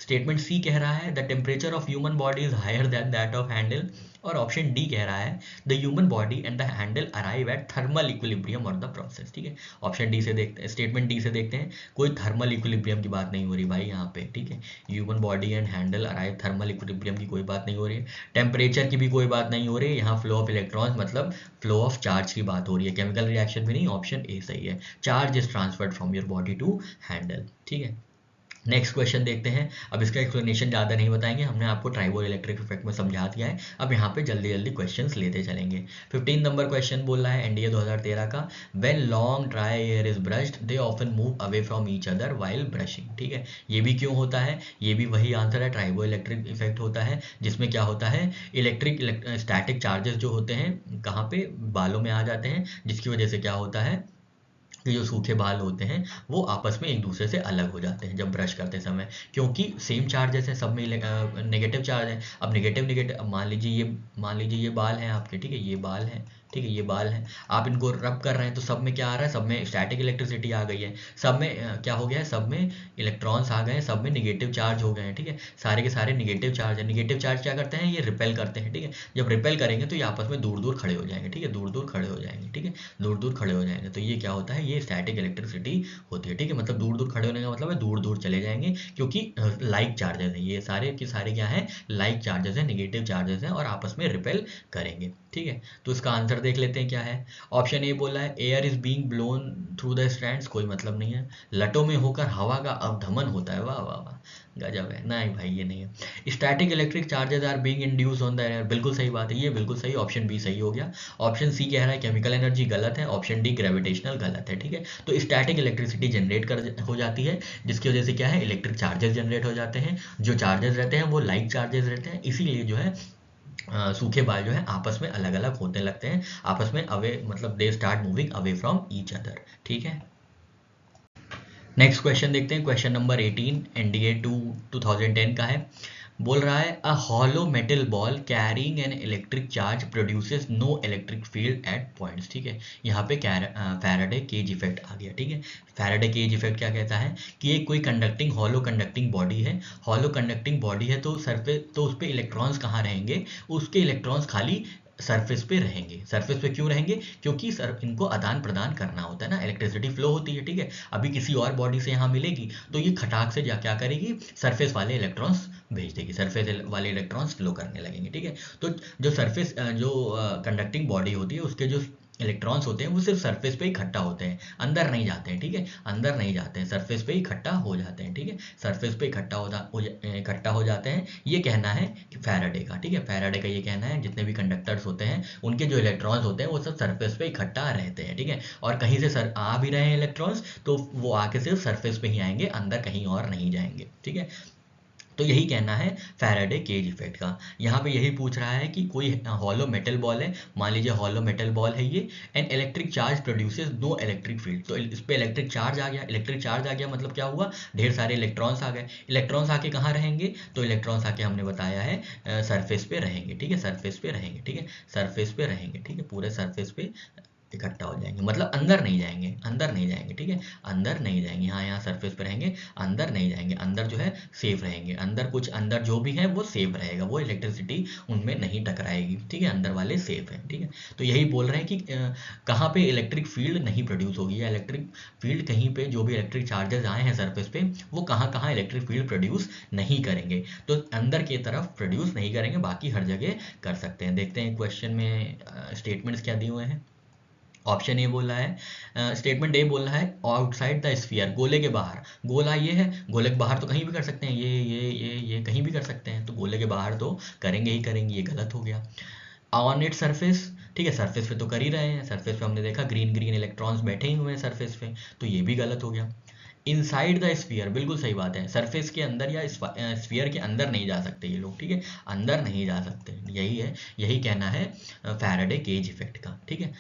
Statement C कह रहा है the temperature of human body is higher than that of handle, और option D कह रहा है the human body and the handle arrive at thermal equilibrium और the process, ठीक है। ऑप्शन डी से देखते हैं, स्टेटमेंट डी से देखते हैं, कोई थर्मल इक्विलिब्रियम की बात नहीं हो रही भाई यहाँ पे, ठीक है। Human body and handle arrive thermal equilibrium की कोई बात नहीं हो रही है, टेम्परेचर की भी कोई बात नहीं हो रही है, यहाँ फ्लो ऑफ इलेक्ट्रॉन्स मतलब फ्लो ऑफ चार्ज की बात हो रही है, केमिकल रिएक्शन भी नहीं, ऑप्शन ए सही है, charge is transferred from your body to handle, ठीक है। नेक्स्ट क्वेश्चन देखते हैं। अब इसका एक्सप्लेनेशन ज़्यादा नहीं बताएंगे, हमने आपको ट्राइबो इलेक्ट्रिक इफेक्ट में समझा दिया है। अब यहाँ पे जल्दी जल्दी क्वेश्चंस लेते चलेंगे। 15 नंबर क्वेश्चन बोल रहा है एनडीए 2013 का, when long dry air is brushed they often move away from each other while brushing. ठीक है, ये भी क्यों होता है, ये भी वही आंसर है, ट्राइबो इलेक्ट्रिक इफेक्ट होता है, जिसमें क्या होता है, स्टैटिक चार्जेस जो होते हैं कहाँ पे, बालों में आ जाते हैं, जिसकी वजह से क्या होता है कि जो सूखे बाल होते हैं वो आपस में एक दूसरे से अलग हो जाते हैं जब ब्रश करते समय, क्योंकि सेम चार्जेस हैं सब में, नेगेटिव चार्ज है। अब नेगेटिव नेगेटिव मान लीजिए ये बाल हैं आपके, ठीक है, ये बाल हैं, ठीक है, ये बाल हैं, आप इनको रब कर रहे हैं तो सब में क्या आ रहा है, सब में स्टैटिक इलेक्ट्रिसिटी आ गई है, सब में क्या हो गया है, सब में इलेक्ट्रॉन्स आ गए हैं, सब में निगेटिव चार्ज हो गए हैं। ठीक है, सारे के सारे निगेटिव चार्ज है। निगेटिव चार्ज क्या करते हैं, ये रिपेल करते हैं। ठीक है, जब रिपेल करेंगे तो ये आपस में दूर दूर खड़े हो जाएंगे। ठीक है, दूर दूर खड़े हो जाएंगे। ठीक है, दूर दूर खड़े हो जाएंगे तो ये क्या होता है, ये स्टैटिक इलेक्ट्रिसिटी होती है। ठीक है, मतलब दूर दूर खड़े होने का मतलब है दूर दूर चले जाएंगे, क्योंकि लाइक चार्जेस है, ये सारे के सारे क्या है, लाइक चार्जेस है, निगेटिव चार्जेस है और आपस में रिपेल करेंगे। ठीक है, तो इसका आंसर देख लेते हैं क्या है। ऑप्शन ए बोला है air is being blown through the strands, कोई मतलब नहीं है। लटों में होकर हवा का अवधमन होता है, वाह वाह वाह, गजब है। नहीं भाई ये नहीं है। Static electric charges are being induced on the air, बिल्कुल सही बात है, ये बिल्कुल सही, ऑप्शन बी सही हो गया। ऑप्शन सी कह रहा है केमिकल एनर्जी, गलत है। ऑप्शन डी ग्रेविटेशनल, गलत है। ठीक है, तो स्टैटिक इलेक्ट्रिसिटी जनरेट हो जाती है, जिसकी वजह से क्या है, इलेक्ट्रिक चार्जेस जनरेट हो जाते हैं। जो चार्जेस रहते हैं वो लाइक चार्जेस रहते हैं, इसीलिए जो है सूखे बाल जो है आपस में अलग अलग होने लगते हैं, आपस में अवे, मतलब they start moving away from each other. ठीक है, नेक्स्ट क्वेश्चन देखते हैं। क्वेश्चन नंबर 18 एनडीए 2010 का है। बोल रहा है a hollow metal ball carrying an electric charge produces no electric field at points. ठीक है, यहाँ पे फैराडे केज इफेक्ट आ गया। ठीक है, फैराडे केज इफेक्ट क्या कहता है कि एक कोई कंडक्टिंग हॉलो कंडक्टिंग बॉडी है, हॉलो कंडक्टिंग बॉडी है तो सरफेस, तो उस पर इलेक्ट्रॉन्स कहाँ रहेंगे, उसके इलेक्ट्रॉन्स खाली सरफेस पे रहेंगे। सरफेस पे क्यों रहेंगे, क्योंकि सर इनको आदान प्रदान करना होता है ना, इलेक्ट्रिसिटी फ्लो होती है। ठीक है, अभी किसी और बॉडी से यहाँ मिलेगी तो ये खटाक से क्या करेगी, सरफेस वाले इलेक्ट्रॉन्स भेज देगी, सरफेस वाले इलेक्ट्रॉन्स फ्लो करने लगेंगे। ठीक है, तो जो सरफेस जो कंडक्टिंग बॉडी होती है उसके जो इलेक्ट्रॉन्स होते हैं वो सिर्फ सरफेस पे इकट्ठा होते हैं, अंदर नहीं जाते हैं। ठीक है, अंदर नहीं जाते हैं, सरफेस पे इकट्ठा हो जाते हैं। ठीक है, सरफेस पे इकट्ठा हो जाते हैं, ये कहना है कि फैराडे का। ठीक है, फैराडे का ये कहना है जितने भी कंडक्टर्स होते हैं उनके जो इलेक्ट्रॉन्स होते हैं वो सब सरफेस पे इकट्ठा रहते हैं। ठीक है, और कहीं से आ भी रहे हैं इलेक्ट्रॉन्स तो वो आके सिर्फ सरफेस पे ही आएंगे, अंदर कहीं और नहीं जाएंगे। ठीक है, तो यही कहना है फैराडे केज इफेक्ट का। यहाँ पे यही पूछ रहा है कि कोई हॉलो मेटल बॉल है, मान लीजिए हॉलो मेटल बॉल है ये, and electric charge produces no electric field, तो इस पे इलेक्ट्रिक चार्ज आ गया। इलेक्ट्रिक चार्ज आ गया मतलब क्या हुआ, ढेर सारे इलेक्ट्रॉन्स आ गए। इलेक्ट्रॉन्स आके कहाँ रहेंगे, तो इलेक्ट्रॉन्स आके हमने बताया है सरफेस पे रहेंगे। ठीक है, सरफेस पे रहेंगे। ठीक है, सरफेस पे रहेंगे। ठीक है, पूरे सरफेस पे इकट्ठा हो जाएंगे, मतलब अंदर नहीं जाएंगे, अंदर नहीं जाएंगे। ठीक है, अंदर नहीं जाएंगे, हाँ यहाँ सरफेस पे रहेंगे, अंदर नहीं जाएंगे, अंदर जो है सेफ रहेंगे, अंदर कुछ अंदर जो भी है वो सेफ रहेगा, वो इलेक्ट्रिसिटी उनमें नहीं टकराएगी। ठीक है, अंदर वाले सेफ हैं। ठीक है, तो यही बोल रहे हैं कि कहाँ पे इलेक्ट्रिक फील्ड नहीं प्रोड्यूस होगी, या इलेक्ट्रिक फील्ड कहीं पे जो भी इलेक्ट्रिक चार्जेस आए हैं सरफेस पे वो कहाँ कहाँ इलेक्ट्रिक फील्ड प्रोड्यूस नहीं करेंगे, तो अंदर की तरफ प्रोड्यूस नहीं करेंगे, बाकी हर जगह कर सकते हैं। देखते हैं क्वेश्चन में स्टेटमेंट्स क्या दिए हुए हैं। ऑप्शन ए बोला है, स्टेटमेंट ए बोल रहा है आउटसाइड द स्फीयर, गोले के बाहर। गोला ये है, गोले के बाहर तो कहीं भी कर सकते हैं, ये कहीं भी कर सकते हैं, तो गोले के बाहर तो करेंगे ही करेंगे, ये गलत हो गया। ऑन इट सरफेस, ठीक है, सरफेस पे तो कर ही रहे हैं, सरफेस पे हमने देखा ग्रीन ग्रीन इलेक्ट्रॉन्स बैठे ही हुए हैं सरफेस पे, तो ये भी गलत हो गया। इनसाइड द स्फीयर, बिल्कुल सही बात है, सरफेस के अंदर या स्फीयर के अंदर नहीं जा सकते ये लोग। ठीक है, अंदर नहीं जा सकते, यही है, यही कहना है फैराडे केज इफेक्ट का। ठीक है,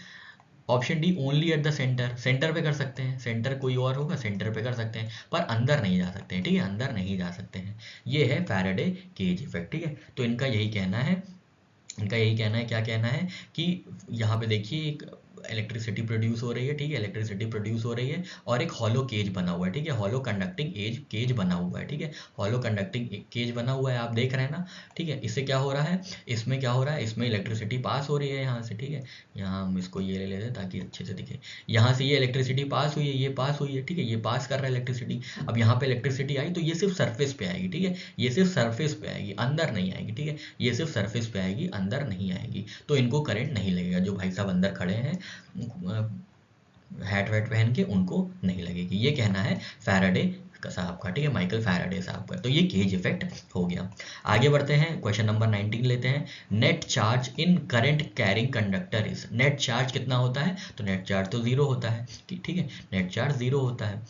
option D only at the centre, centre पे कर सकते हैं, सेंटर कोई और होगा सेंटर पे कर सकते हैं, पर अंदर नहीं जा सकते हैं। ठीक है, अंदर नहीं जा सकते हैं, ये है फैराडे केज इफेक्ट। ठीक है, तो इनका यही कहना है, इनका यही कहना है, क्या कहना है कि यहाँ पे देखिए एक इलेक्ट्रिसिटी प्रोड्यूस हो रही है। ठीक है, इलेक्ट्रिसिटी प्रोड्यूस हो रही है और एक हॉलो केज बना हुआ है। ठीक है, हॉलो कंडक्टिंग केज बना हुआ है। ठीक है, हॉलो कंडक्टिंग केज बना हुआ है, आप देख रहे हैं ना। ठीक है, इससे क्या हो रहा है, इसमें क्या हो रहा है, इसमें इलेक्ट्रिसिटी पास हो रही है यहाँ से। ठीक है, यहाँ हम इसको ये ले लेते हैं ताकि अच्छे से दिखे, यहाँ से ये इलेक्ट्रिसिटी पास हुई है, ये पास हुई है। ठीक है, ये पास कर रहा है इलेक्ट्रिसिटी, अब यहाँ पे इलेक्ट्रिसिटी आई तो ये सिर्फ सरफेस पे आएगी। ठीक है, ये सिर्फ सरफेस पे आएगी, अंदर नहीं आएगी। ठीक है, ये सिर्फ सरफेस पे आएगी, अंदर नहीं आएगी, तो इनको करंट नहीं लगेगा। जो भाई साहब अंदर खड़े हैं हैट वैट पहन के, उनको नहीं लगेगी, ये कहना है फैराडे साहब का, ठीक है, माइकल फैराडे साहब का। तो ये केज इफेक्ट हो गया। आगे बढ़ते हैं, क्वेश्चन नंबर 19 लेते हैं। Net charge in current carrying conductor is, net charge कितना होता है, तो नेट चार्ज तो जीरो होता है, ठीक है, नेट चार्ज जीरो होता है।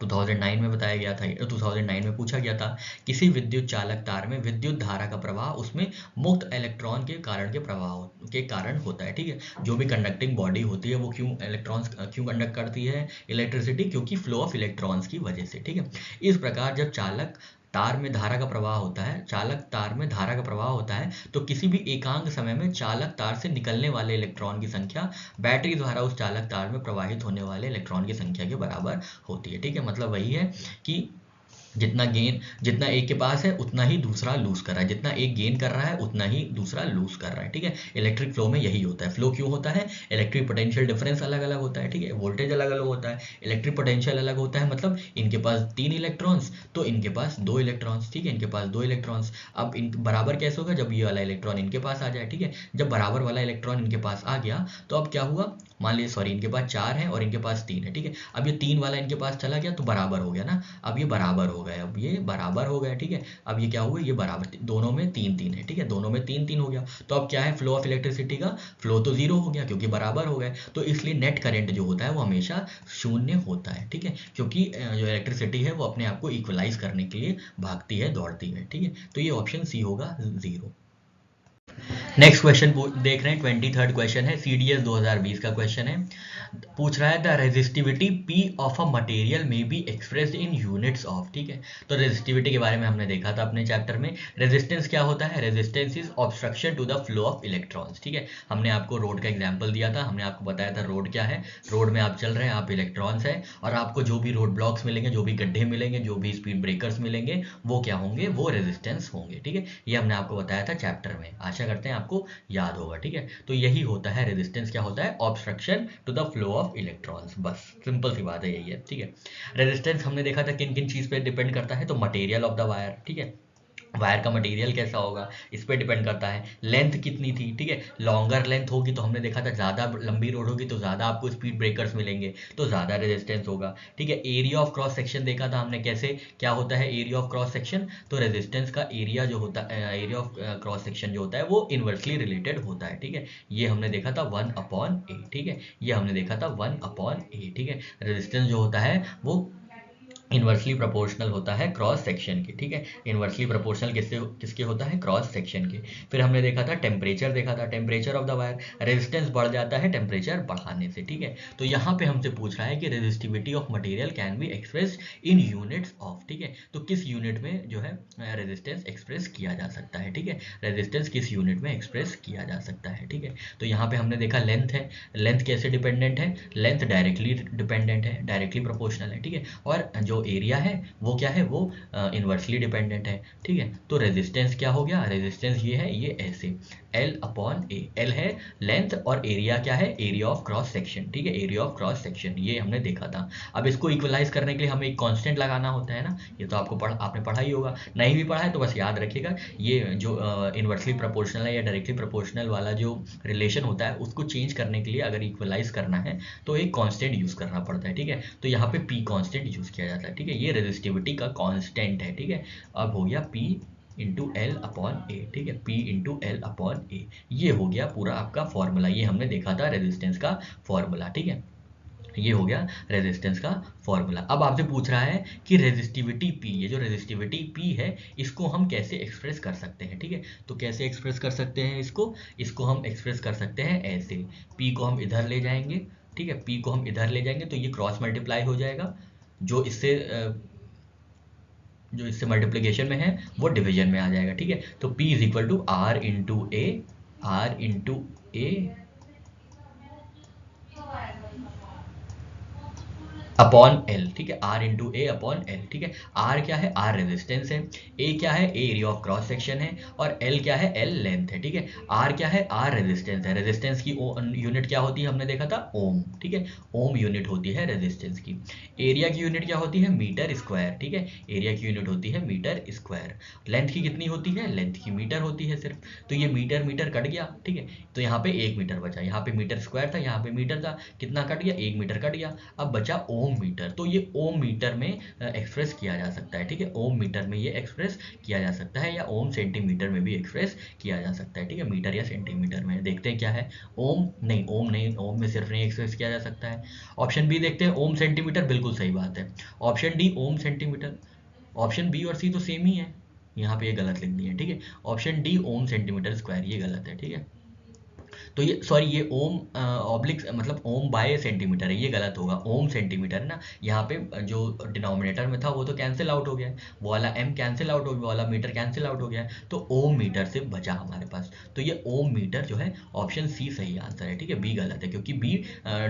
2009 में बताया गया था, 2009 में पूछा गया था, किसी विद्युत चालक तार में विद्युत धारा का प्रवाह उसमें मुक्त इलेक्ट्रॉन के कारण के प्रवाह के कारण होता है, ठीक है। जो भी कंडक्टिंग बॉडी होती है वो क्यों इलेक्ट्रॉन्स क्यों कंडक्ट करती है इलेक्ट्रिसिटी, क्योंकि फ्लो ऑफ इलेक्ट्रॉन्स की वजह से, ठीक है। इस प्रकार जब चालक तार में धारा का प्रवाह होता है, चालक तार में धारा का प्रवाह होता है, तो किसी भी एकांक समय में चालक तार से निकलने वाले इलेक्ट्रॉन की संख्या बैटरी द्वारा उस चालक तार में प्रवाहित होने वाले इलेक्ट्रॉन की संख्या के बराबर होती है, ठीक है। मतलब वही है कि जितना एक के पास है उतना ही दूसरा लूज कर रहा है, जितना एक गेन कर रहा है उतना ही दूसरा लूज कर रहा है, ठीक है। इलेक्ट्रिक फ्लो में यही होता है। फ्लो क्यों होता है, इलेक्ट्रिक पोटेंशियल डिफरेंस अलग अलग होता है, ठीक है, वोल्टेज अलग अलग होता है, इलेक्ट्रिक पोटेंशियल अलग होता है, मतलब इनके पास 3 इलेक्ट्रॉन्स तो इनके पास 2 इलेक्ट्रॉन्स, ठीक है, इनके पास 2 इलेक्ट्रॉन्स। अब इन बराबर कैसे होगा, जब ये वाला इलेक्ट्रॉन इनके पास आ जाए, ठीक है। जब बराबर वाला इलेक्ट्रॉन इनके पास आ गया तो अब क्या हुआ, मान लीजिए सॉरी इनके पास 4 है और इनके पास 3 है, ठीक है। अब ये 3 वाला इनके पास चला गया तो बराबर हो गया ना, अब ये बराबर हो गया, अब ये बराबर हो गया, ठीक है। अब ये क्या हुआ, ये बराबर, दोनों में 3-3 है, ठीक है, दोनों में 3-3 हो गया। तो अब क्या है, फ्लो ऑफ इलेक्ट्रिसिटी का फ्लो तो जीरो हो गया क्योंकि बराबर हो गए, तो इसलिए नेट करंट जो होता है वो हमेशा शून्य होता है, ठीक है, क्योंकि जो इलेक्ट्रिसिटी है वो अपने आप को इक्वलाइज करने के लिए भागती है, दौड़ती है, ठीक है। तो ये ऑप्शन सी होगा, 0। नेक्स्ट क्वेश्चन देख रहे हैं, 23rd क्वेश्चन है, CDS 2020 का क्वेश्चन है। पूछ रहा है the resistivity P of a material may be expressed in units of, ठीक है। तो रेजिस्टिविटी के बारे में हमने देखा था अपने चैप्टर में। रेजिस्टेंस क्या होता है, resistance is obstruction to the flow of electrons, ठीक है। हमने आपको रोड का एग्जाम्पल दिया था, हमने आपको बताया था रोड क्या है, रोड में आप चल रहे हैं, आप इलेक्ट्रॉन्स है, और आपको जो भी रोड ब्लॉक्स मिलेंगे, जो भी गड्ढे मिलेंगे, जो भी स्पीड ब्रेकर्स मिलेंगे, वो क्या होंगे, वो रेजिस्टेंस होंगे, ठीक है। ये हमने आपको बताया था चैप्टर में, आशा करते हैं आपको याद होगा, ठीक है। तो यही होता है रेजिस्टेंस, क्या होता है, obstruction to the flow of electrons, बस सिंपल सी बात है, यही है, ठीक है। रेजिस्टेंस हमने देखा था किन किन चीज पे डिपेंड करता है, तो मटेरियल ऑफ द वायर, ठीक है, वायर का मटेरियल कैसा होगा इस पे डिपेंड करता है। लेंथ कितनी थी, ठीक है, लॉन्गर लेंथ होगी तो हमने देखा था ज़्यादा लंबी रोड होगी तो ज़्यादा आपको स्पीड ब्रेकर्स मिलेंगे, तो ज़्यादा रेजिस्टेंस होगा, ठीक है। एरिया ऑफ क्रॉस सेक्शन देखा था हमने, कैसे क्या होता है एरिया ऑफ क्रॉस सेक्शन, तो रेजिस्टेंस का एरिया जो होता है, एरिया ऑफ क्रॉस सेक्शन जो होता है वो इन्वर्सली रिलेटेड होता है, ठीक है। ये हमने देखा था 1/A, ठीक है, ये हमने देखा था 1/A, ठीक है। रेजिस्टेंस जो होता है वो इन्वर्सली प्रोपोर्शनल होता है क्रॉस सेक्शन के, ठीक है। इन्वर्सली प्रोपोर्शनल किससे किसके होता है, क्रॉस सेक्शन के। फिर हमने देखा था टेम्परेचर, देखा था temperature of the wire, resistance बढ़ जाता है टेम्परेचर बढ़ाने से, ठीक है। तो यहाँ पे हमसे पूछ रहा है कि resistivity of material can be expressed in units of, ठीक है। तो किस यूनिट में जो है रेजिस्टेंस एक्सप्रेस किया जा सकता है, ठीक है, रेजिस्टेंस किस यूनिट में एक्सप्रेस किया जा सकता है, ठीक है। तो यहाँ पे हमने देखा लेंथ है, लेंथ कैसे डिपेंडेंट है, लेंथ डायरेक्टली डिपेंडेंट है, डायरेक्टली प्रोपोर्शनल है, ठीक है। और जो एरिया है वो क्या है, वो इन्वर्सली डिपेंडेंट है, ठीक है। तो रेजिस्टेंस क्या हो गया, रेजिस्टेंस ये है, ये ऐसे L/A, L है लेंथ और एरिया क्या है, एरिया ऑफ क्रॉस सेक्शन, ठीक है, एरिया ऑफ क्रॉस सेक्शन, ये हमने देखा था। अब इसको इक्वलाइज करने के लिए हमें एक कांस्टेंट लगाना होता है ना, ये तो आपको आपने पढ़ा ही होगा, नहीं भी पढ़ा है तो बस याद रखिएगा, ये जो इन्वर्सली प्रोपोर्शनल है या डायरेक्टली प्रोपोर्शनल वाला जो रिलेशन होता है उसको चेंज करने के लिए अगर इक्वलाइज करना है तो एक कांस्टेंट यूज करना पड़ता है, ठीक है। तो यहाँ पे P कांस्टेंट यूज किया जाता है, ठीक है, ये रेजिस्टिविटी का कांस्टेंट है, ठीक है। अब हो गया P इंटू L/A, ठीक है, P इंटू L/A, ये हो गया पूरा आपका फॉर्मूला, ये हमने देखा था रेजिस्टेंस का फॉर्मूला, ठीक है, ये हो गया रेजिस्टेंस का फॉर्मूला। अब आपसे पूछ रहा है कि रेजिस्टिविटी P, ये जो रेजिस्टिविटी P है इसको हम कैसे एक्सप्रेस कर सकते हैं, ठीक है। तो कैसे एक्सप्रेस कर सकते हैं इसको हम एक्सप्रेस कर सकते हैं ऐसे, P को हम इधर ले जाएंगे, ठीक है, P को हम इधर ले जाएंगे तो ये क्रॉस मल्टीप्लाई हो जाएगा, जो इससे मल्टीप्लिकेशन में है वो डिवीजन में आ जाएगा, ठीक है। तो P is equal to R into A upon L, ठीक है, R into A upon L, ठीक है। R क्या है, R रेजिस्टेंस है, A क्या है, एरिया ऑफ क्रॉस सेक्शन है, और L क्या है, L लेंथ है, ठीक है। R क्या है, R रेजिस्टेंस है, रेजिस्टेंस की यूनिट क्या होती है, हमने देखा था ओम, ठीक है, ओम यूनिट होती है रेजिस्टेंस की। एरिया की यूनिट क्या होती है, मीटर स्क्वायर, ठीक है, एरिया की यूनिट होती है मीटर स्क्वायर। लेंथ की कितनी होती है, लेंथ की मीटर होती है सिर्फ, तो ये मीटर मीटर कट गया, ठीक है, तो यहाँ पे 1 मीटर बचा, यहाँ पे मीटर स्क्वायर था, यहाँ पे मीटर था, कितना कट गया, 1 मीटर कट गया। अब बचा ओम ओम मीटर, तो ये ओम मीटर में एक्सप्रेस किया जा सकता है, ठीक है, ओम मीटर में ये एक्सप्रेस किया जा सकता है, या ओम सेंटीमीटर में भी एक्सप्रेस किया जा सकता है, ठीक है, मीटर या सेंटीमीटर में। देखते हैं क्या है, ओम नहीं, ओम नहीं, ओम में सिर्फ नहीं एक्सप्रेस किया जा सकता है। ऑप्शन बी देखते हैं, ओम सेंटीमीटर, बिल्कुल सही बात है। ऑप्शन डी ओम सेंटीमीटर, ऑप्शन बी और सी तो सेम ही है, यहाँ पे ये गलत लिख दिए, ठीक है, ऑप्शन डी ओम सेंटीमीटर स्क्वायर, ये गलत है, ठीक है। तो ये सॉरी, ये ओम ऑब्लिक मतलब ओम बाय सेंटीमीटर है, ये गलत होगा, ओम सेंटीमीटर है ना, यहाँ पे जो डिनोमिनेटर में था वो तो कैंसिल आउट हो गया है, वो वाला एम कैंसिल आउट हो गया, वो वाला मीटर कैंसिल आउट हो गया है, तो ओम मीटर से बचा हमारे पास, तो ये ओम मीटर जो है ऑप्शन सी सही आंसर है, ठीक है, बी गलत है, क्योंकि बी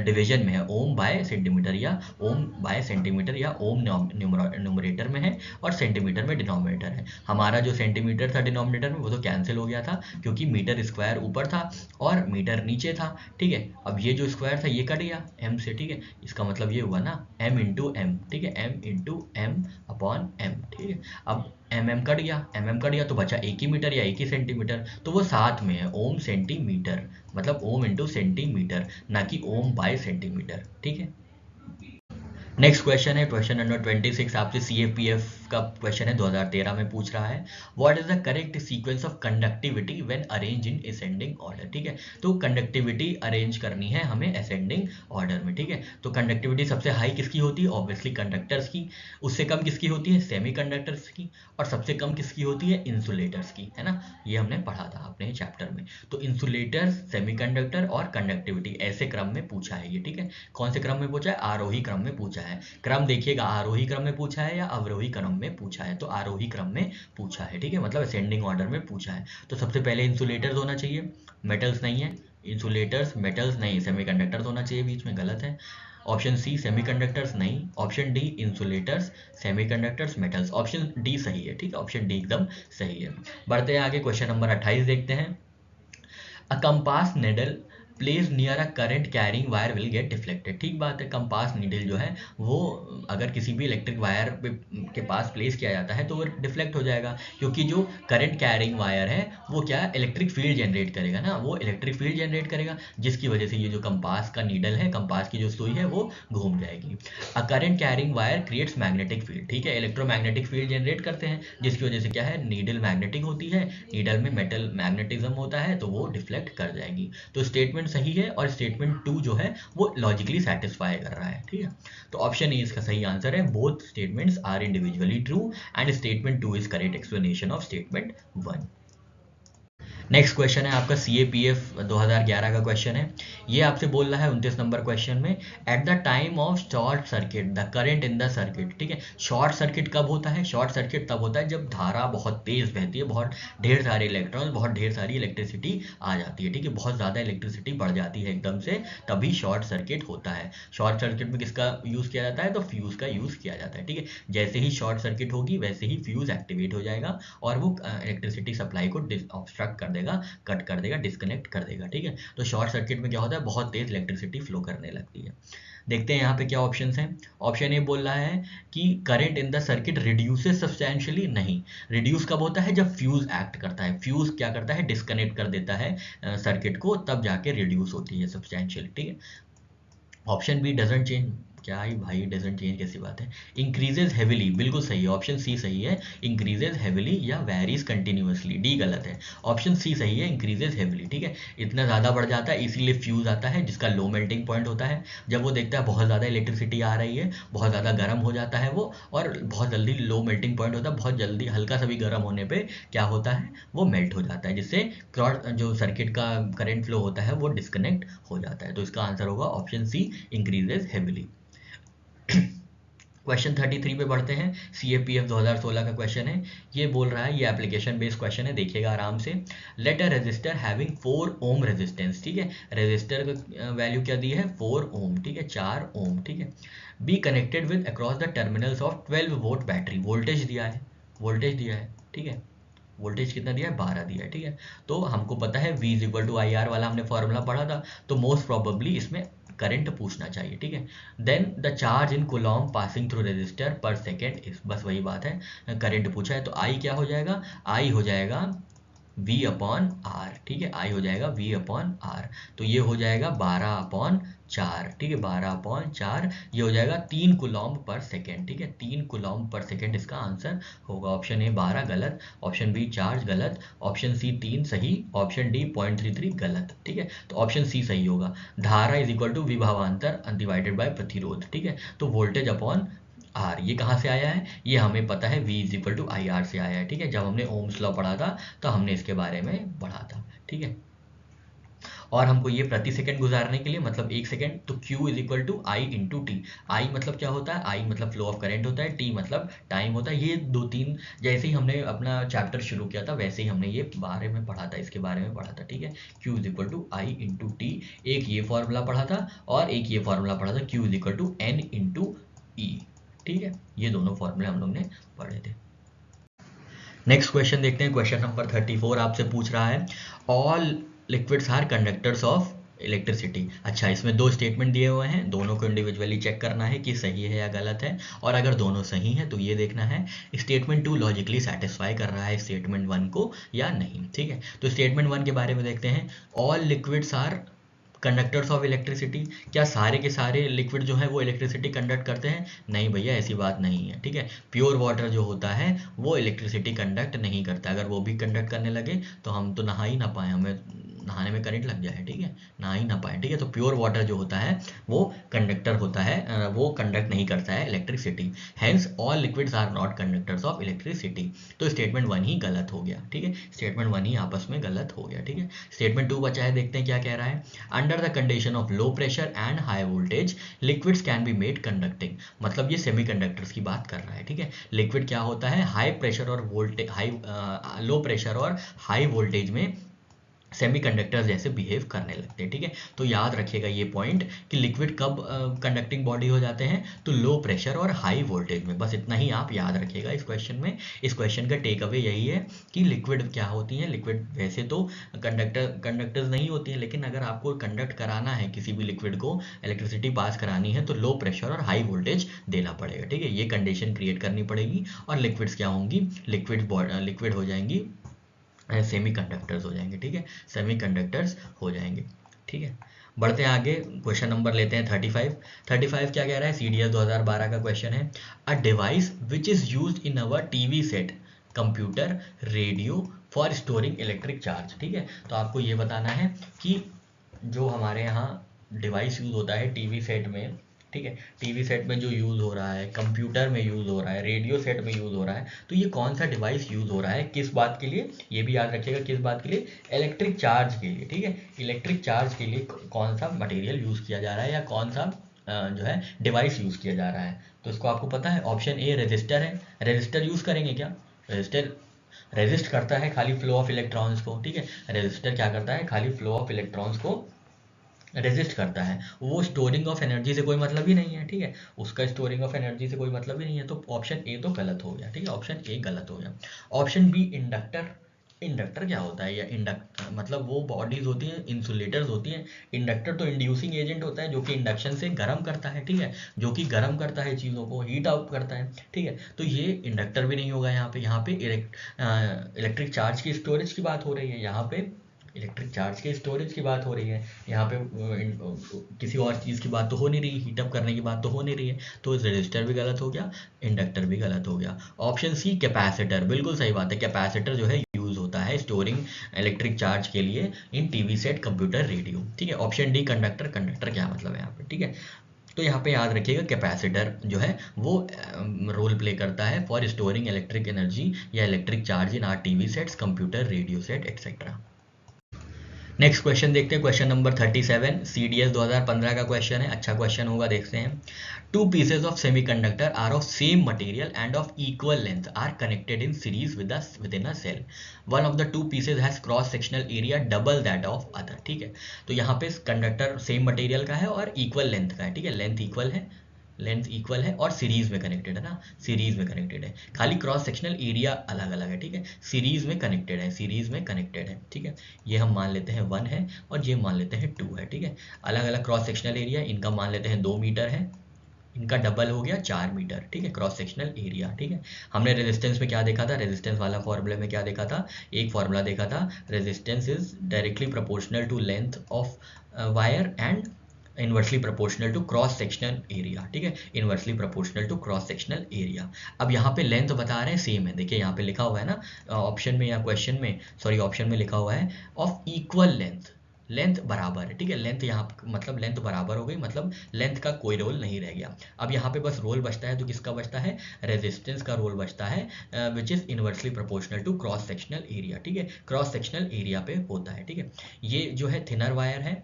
डिवीजन में है, ओम बाय सेंटीमीटर या ओम बाय सेंटीमीटर या ओम न्यूमरेटर में है और सेंटीमीटर में डिनोमिनेटर है। हमारा जो सेंटीमीटर था डिनोमिनेटर में वो तो कैंसिल हो गया था, क्योंकि मीटर स्क्वायर ऊपर था और मीटर नीचे था, ठीक है। अब ये जो स्क्वायर था ये कट गया m से, ठीक है, इसका मतलब ये हुआ ना m इंटू एम, ठीक है, m into M upon M, ठीक है। अब mm कट गया, mm कट गया तो बचा एक ही मीटर या एक ही सेंटीमीटर, तो वो साथ में है, ओम सेंटीमीटर, मतलब ओम इंटू सेंटीमीटर, ना कि ओम बाय सेंटीमीटर, ठीक है। नेक्स्ट क्वेश्चन है क्वेश्चन नंबर 26, आपसे CAPF का क्वेश्चन है, 2013 में पूछ रहा है, what is the correct sequence of conductivity when arrange in ascending order, ठीक है। तो कंडक्टिविटी अरेंज करनी है हमें असेंडिंग ऑर्डर में, ठीक है। तो कंडक्टिविटी सबसे हाई किसकी होती है, ऑब्वियसली कंडक्टर्स की, उससे कम किसकी होती है, सेमीकंडक्टर्स की, और सबसे कम किसकी होती है, इंसुलेटर्स की, है ना, ये हमने पढ़ा था अपने चैप्टर में। तो इंसुलेटर्स, सेमीकंडक्टर और कंडक्टिविटी, ऐसे क्रम में पूछा है ये, ठीक है। कौन से क्रम में पूछा है, आरोही क्रम में पूछा है। क्रम देखिएगा, आरोही क्रम में पूछा है या अवरोही क्रम में पूछा है, तो आरोही क्रम में पूछा है, ठीक है, मतलब असेंडिंग ऑर्डर में पूछा है। तो सबसे पहले इंसुलेटर्स होना चाहिए, मेटल्स नहीं है, इंसुलेटर्स मेटल्स नहीं, सेमीकंडक्टर्स होना चाहिए बीच में, गलत है। ऑप्शन सी सेमीकंडक्टर्स नहीं, option D insulators, semiconductors, metals, option D सही है, ठीक है, ऑप्शन डी एकदम सही है। बढ़ते हैं आगे, क्वेश्चन नंबर 28 देखते हैं। A compass needle place near a current carrying wire will get deflected, ठीक बात है, कंपास नीडल जो है वो अगर किसी भी इलेक्ट्रिक वायर के पास प्लेस किया जाता है तो वो डिफ्लेक्ट हो जाएगा, क्योंकि जो करंट कैरिंग वायर है वो क्या इलेक्ट्रिक फील्ड जनरेट करेगा ना, वो इलेक्ट्रिक फील्ड जनरेट करेगा, जिसकी वजह से ये जो कंपास का नीडल है, कंपास की जो सुई है वो घूम जाएगी। A current carrying wire creates magnetic field, ठीक है, इलेक्ट्रोमैग्नेटिक फील्ड जनरेट करते हैं, जिसकी वजह से क्या है, नीडल मैग्नेटिक होती है, नीडल में मेटल मैग्नेटिज्म होता है, तो वो डिफ्लेक्ट कर जाएगी। तो स्टेटमेंट सही है और स्टेटमेंट 2 जो है वो लॉजिकली सेटिस्फाई कर रहा है, ठीक है। तो ऑप्शन ए इसका सही आंसर है, both statements are individually true and statement 2 is correct explanation of statement 1। Next question है आपका CAPF 2011 का क्वेश्चन है, ये आपसे बोल रहा है 29 नंबर क्वेश्चन में, at the time of short circuit the current in the circuit, ठीक है। शॉर्ट सर्किट कब होता है, शॉर्ट सर्किट तब होता है जब धारा बहुत तेज बहती है, बहुत ढेर सारे इलेक्ट्रॉन, बहुत ढेर सारी इलेक्ट्रिसिटी आ जाती है, ठीक है, बहुत ज़्यादा इलेक्ट्रिसिटी बढ़ जाती है एकदम से, तभी शॉर्ट सर्किट होता है। शॉर्ट सर्किट में किसका यूज़ किया जाता है, तो फ्यूज़ का यूज़ किया जाता है, ठीक है। जैसे ही शॉर्ट सर्किट होगी वैसे ही फ्यूज़ एक्टिवेट हो जाएगा और वो इलेक्ट्रिसिटी सप्लाई को ऑब्स्ट्रक्ट कर देगा, कट कर देगा, डिस्कनेक्ट कर देगा, ठीक है। तो शॉर्ट सर्किट में क्या होता है, बहुत तेज इलेक्ट्रिसिटी फ्लो करने लगती है। देखते हैं यहाँ पे क्या ऑप्शंस हैं। ऑप्शन ए बोल रहा है कि current in the circuit reduces substantially, नहीं, रिड्यूस कब होता है, जब फ्यूज एक्ट करता है, फ्यूज क्या करता है, डिस्कनेक्ट कर देता है सर्किट को, तब जाके रिड्यूस होती है सब्सटेंशियली, ठीक है। ऑप्शन बी डजंट चेंज, क्या ही भाई डजंट चेंज कैसी बात है, इंक्रीजेज हेविली, बिल्कुल सही है, ऑप्शन सी सही है, इंक्रीजेज हेविली या वेरीज कंटिन्यूअसली, डी गलत है, ऑप्शन सी सही है, इंक्रीजेज हेविली, ठीक है। इतना ज़्यादा बढ़ जाता है इसीलिए फ्यूज आता है, जिसका लो मेल्टिंग पॉइंट होता है, जब वो देखता है बहुत ज़्यादा इलेक्ट्रिसिटी आ रही है, बहुत ज़्यादा गर्म हो जाता है वो, और बहुत जल्दी लो मेल्टिंग पॉइंट होता है, बहुत जल्दी हल्का सा भी गर्म होने पर क्या होता है, वो मेल्ट हो जाता है, जिससे जो सर्किट का करंट फ्लो होता है वो डिस्कनेक्ट हो जाता है। तो इसका आंसर होगा option C, increases heavily. Question 33 पे बढ़ते हैं, CAPF 2016 का क्वेश्चन है, ये बोल रहा है, ये एप्लीकेशन बेस्ड क्वेश्चन है, देखिएगा आराम से। लेट अ रेजिस्टर हैविंग 4 ओम रेजिस्टेंस, ठीक है, रेजिस्टर का वैल्यू क्या दी है, 4 ओम, ठीक है, 4 ओम, ठीक है, be connected with across the terminals of 12 volt battery, voltage दिया है, वोल्टेज दिया है, ठीक है, वोल्टेज कितना दिया है, 12 दिया है, ठीक है। तो हमको पता है V = IR वाला हमने फॉर्मूला पढ़ा था, तो मोस्ट प्रोबेबली इसमें करंट पूछना चाहिए, ठीक है। Then the charge in coulomb passing through resistor per second is, बस वही बात है, करंट पूछा है, तो आई क्या हो जाएगा, आई हो जाएगा V/R, ठीक है, आई हो जाएगा V/R, तो ये हो जाएगा 12/4, 4, ठीक है, 12/4 ये हो जाएगा 3 कूलम्ब पर सेकेंड, ठीक है, 3 कूलम्ब पर सेकेंड इसका आंसर होगा। ऑप्शन ए 12 गलत, ऑप्शन बी चार्ज गलत, ऑप्शन सी 3 सही, ऑप्शन डी 0.33 गलत, ठीक है, तो ऑप्शन सी सही होगा। धारा इज इक्वल टू विभवांतर डिवाइडेड बाय प्रतिरोध, ठीक है, तो वोल्टेज अपॉन आर, ये कहाँ से आया है, ये हमें पता है V is equal to I R से आया है, ठीक है, जब हमने ओम्स लॉ पढ़ा था तो हमने इसके बारे में पढ़ा था, ठीक है। और हमको ये प्रति सेकंड गुजारने के लिए मतलब 1 सेकंड, तो Q is equal to I into T. I मतलब क्या होता है, आई मतलब फ्लो ऑफ करंट होता है, टी मतलब टाइम होता है। ये 2-3 जैसे ही हमने अपना चैप्टर शुरू किया था वैसे ही हमने ये बारे में पढ़ा था, इसके बारे में पढ़ा था, ठीक है। Q is equal to I into T, एक ये फॉर्मूला पढ़ा था और एक ये फॉर्मूला पढ़ा था, Q is equal to N into E, ठीक है, ये दोनों फॉर्मूले हम लोग ने पढ़े थे। नेक्स्ट क्वेश्चन देखते हैं, क्वेश्चन नंबर 34 आपसे पूछ रहा है all liquids are conductors of electricity. अच्छा, इसमें 2 स्टेटमेंट दिए हुए हैं, दोनों को इंडिविजुअली चेक करना है कि सही है या गलत है, और अगर दोनों सही है तो ये देखना है स्टेटमेंट 2 लॉजिकली सेटिस्फाई कर रहा है स्टेटमेंट 1 को या नहीं, ठीक है। तो स्टेटमेंट 1 के बारे में देखते हैं, all liquids are conductors of electricity. क्या सारे के सारे लिक्विड जो है वो इलेक्ट्रिसिटी कंडक्ट करते हैं? नहीं भैया, ऐसी बात नहीं है, ठीक है। प्योर वाटर जो होता है वो इलेक्ट्रिसिटी कंडक्ट नहीं करता, अगर वो भी कंडक्ट करने लगे तो हम तो नहा ही ना पाए, हमें नहाने में करंट लग जाए, ठीक है, नहा ही ना पाए, ठीक है। तो प्योर वाटर जो होता है वो कंडक्टर होता है, वो कंडक्ट नहीं करता है electricity, hence all liquids are not conductors of electricity. तो स्टेटमेंट 1 ही गलत हो गया, ठीक है, स्टेटमेंट 1 ही आपस में गलत हो गया, ठीक है। स्टेटमेंट 2 बचा है, देखते हैं क्या कह रहा है। Under the condition of low pressure and high voltage liquids can be made conducting, मतलब ये सेमीकंडक्टर्स की बात कर रहा है, ठीक है। लिक्विड क्या होता है, हाई प्रेशर और वोल्टेज लो प्रेशर और हाई वोल्टेज में सेमीकंडक्टर्स जैसे बिहेव करने लगते हैं, ठीक है। तो याद रखिएगा ये पॉइंट कि लिक्विड कब कंडक्टिंग बॉडी हो जाते हैं, तो लो प्रेशर और हाई वोल्टेज में, बस इतना ही आप याद रखिएगा इस क्वेश्चन में। इस क्वेश्चन का टेक अवे यही है कि लिक्विड क्या होती हैं, लिक्विड वैसे तो कंडक्टर्स नहीं होती हैं, लेकिन अगर आपको कंडक्ट कराना है किसी भी लिक्विड को, इलेक्ट्रिसिटी पास करानी है, तो लो प्रेशर और हाई वोल्टेज देना पड़ेगा, ठीक है, ये कंडीशन क्रिएट करनी पड़ेगी। और लिक्विड्स क्या होंगी, लिक्विड हो जाएंगी सेमीकंडक्टर्स हो जाएंगे, ठीक है, सेमीकंडक्टर्स हो जाएंगे, ठीक है। बढ़ते हैं आगे, क्वेश्चन नंबर लेते हैं 35 क्या कह रहा है, CDS 2012 का क्वेश्चन है। A device which is used in our TV set, computer, radio for storing electric charge, ठीक है। तो आपको ये बताना है कि जो हमारे यहाँ डिवाइस यूज होता है टीवी सेट में, ठीक है, टीवी सेट में जो यूज़ हो रहा है, कंप्यूटर में यूज़ हो रहा है, रेडियो सेट में यूज़ हो रहा है, तो ये कौन सा डिवाइस यूज़ हो रहा है, किस बात के लिए, ये भी याद रखिएगा, किस बात के लिए, इलेक्ट्रिक चार्ज के लिए, ठीक है। इलेक्ट्रिक चार्ज के लिए कौन सा मटेरियल यूज़ किया जा रहा है या कौन सा जो है डिवाइस यूज़ किया जा रहा है, तो इसको आपको पता है। ऑप्शन ए रेजिस्टर है, रेजिस्टर यूज़ करेंगे क्या, रेजिस्टर रेजिस्ट करता है खाली फ्लो ऑफ इलेक्ट्रॉन्स को, ठीक है, रेजिस्टर क्या करता है, खाली फ्लो ऑफ इलेक्ट्रॉन्स को रेजिस्ट करता है, वो स्टोरिंग ऑफ एनर्जी से कोई मतलब ही नहीं है, ठीक है, उसका स्टोरिंग ऑफ एनर्जी से कोई मतलब ही नहीं है, तो ऑप्शन ए तो गलत हो गया, ठीक है, ऑप्शन ए गलत हो गया। ऑप्शन बी इंडक्टर, इंडक्टर क्या होता है, या इंडक्टर मतलब वो बॉडीज होती हैं, इंसुलेटर्स होती हैं। इंडक्टर तो इंड्यूसिंग एजेंट होता है जो कि इंडक्शन से गर्म करता है, ठीक है, जो कि गर्म करता है चीज़ों को, हीट अप करता है, ठीक है, तो ये इंडक्टर भी नहीं होगा यहाँ पे इलेक्ट्रिक चार्ज की स्टोरेज की बात हो रही है, यहाँ पे इलेक्ट्रिक चार्ज के स्टोरेज की बात हो रही है, यहाँ पे किसी और चीज़ की बात तो हो नहीं रही, हीटअप करने की बात तो हो नहीं रही है, तो रजिस्टर भी गलत हो गया, इंडक्टर भी गलत हो गया। ऑप्शन सी कैपेसिटर, बिल्कुल सही बात है, कैपेसिटर जो है यूज़ होता है स्टोरिंग इलेक्ट्रिक चार्ज के लिए इन टीवी सेट, कंप्यूटर, रेडियो, ठीक है। ऑप्शन डी कंडक्टर, कंडक्टर क्या मतलब है यहाँ पे, ठीक है। तो यहाँ पे याद रखिएगा कैपेसिटर जो है वो रोल प्ले करता है फॉर स्टोरिंग इलेक्ट्रिक एनर्जी या electric charge in are TV sets, computer, radio set etcetera. Next question देखते हैं, क्वेश्चन नंबर 37 CDS 2015 का क्वेश्चन है, अच्छा क्वेश्चन होगा, देखते हैं। 2 pieces of semiconductor are of same material and of equal length are connected in series within a cell. One of the 2 pieces has cross sectional area double that of other, ठीक है। तो यहाँ पे conductor same material का है और equal length का है, ठीक है, लेंथ इक्वल है और सीरीज में कनेक्टेड है ना, सीरीज में कनेक्टेड है, खाली क्रॉस सेक्शनल एरिया अलग अलग है, ठीक है, सीरीज में कनेक्टेड है, ठीक है। ये हम मान लेते हैं 1 है और ये मान लेते हैं 2 है, ठीक है। अलग अलग क्रॉस सेक्शनल एरिया, इनका मान लेते हैं 2 मीटर है, इनका डबल हो गया 4 मीटर, ठीक है, क्रॉस सेक्शनल एरिया, ठीक है। हमने रेजिस्टेंस में क्या देखा था, रेजिस्टेंस वाला फॉर्मूले में क्या देखा था, एक फॉर्मूला देखा था, resistance is directly proportional to length of wire and inversely proportional to cross sectional area, ठीक है, inversely proportional to cross sectional area. अब यहाँ पे लेंथ बता रहे हैं सेम है, देखिए यहाँ पे लिखा हुआ है ना ऑप्शन में या क्वेश्चन में, सॉरी ऑप्शन में लिखा हुआ है ऑफ इक्वल लेंथ, लेंथ बराबर है, ठीक है, लेंथ यहाँ मतलब लेंथ बराबर हो गई, मतलब लेंथ का कोई रोल नहीं रह गया। अब यहाँ पे बस रोल बचता है, तो किसका बचता है, रेजिस्टेंस का रोल बचता है, which is inversely proportional to cross sectional area, ठीक है, क्रॉस सेक्शनल एरिया पे होता है, ठीक है। ये जो है थिनर वायर है,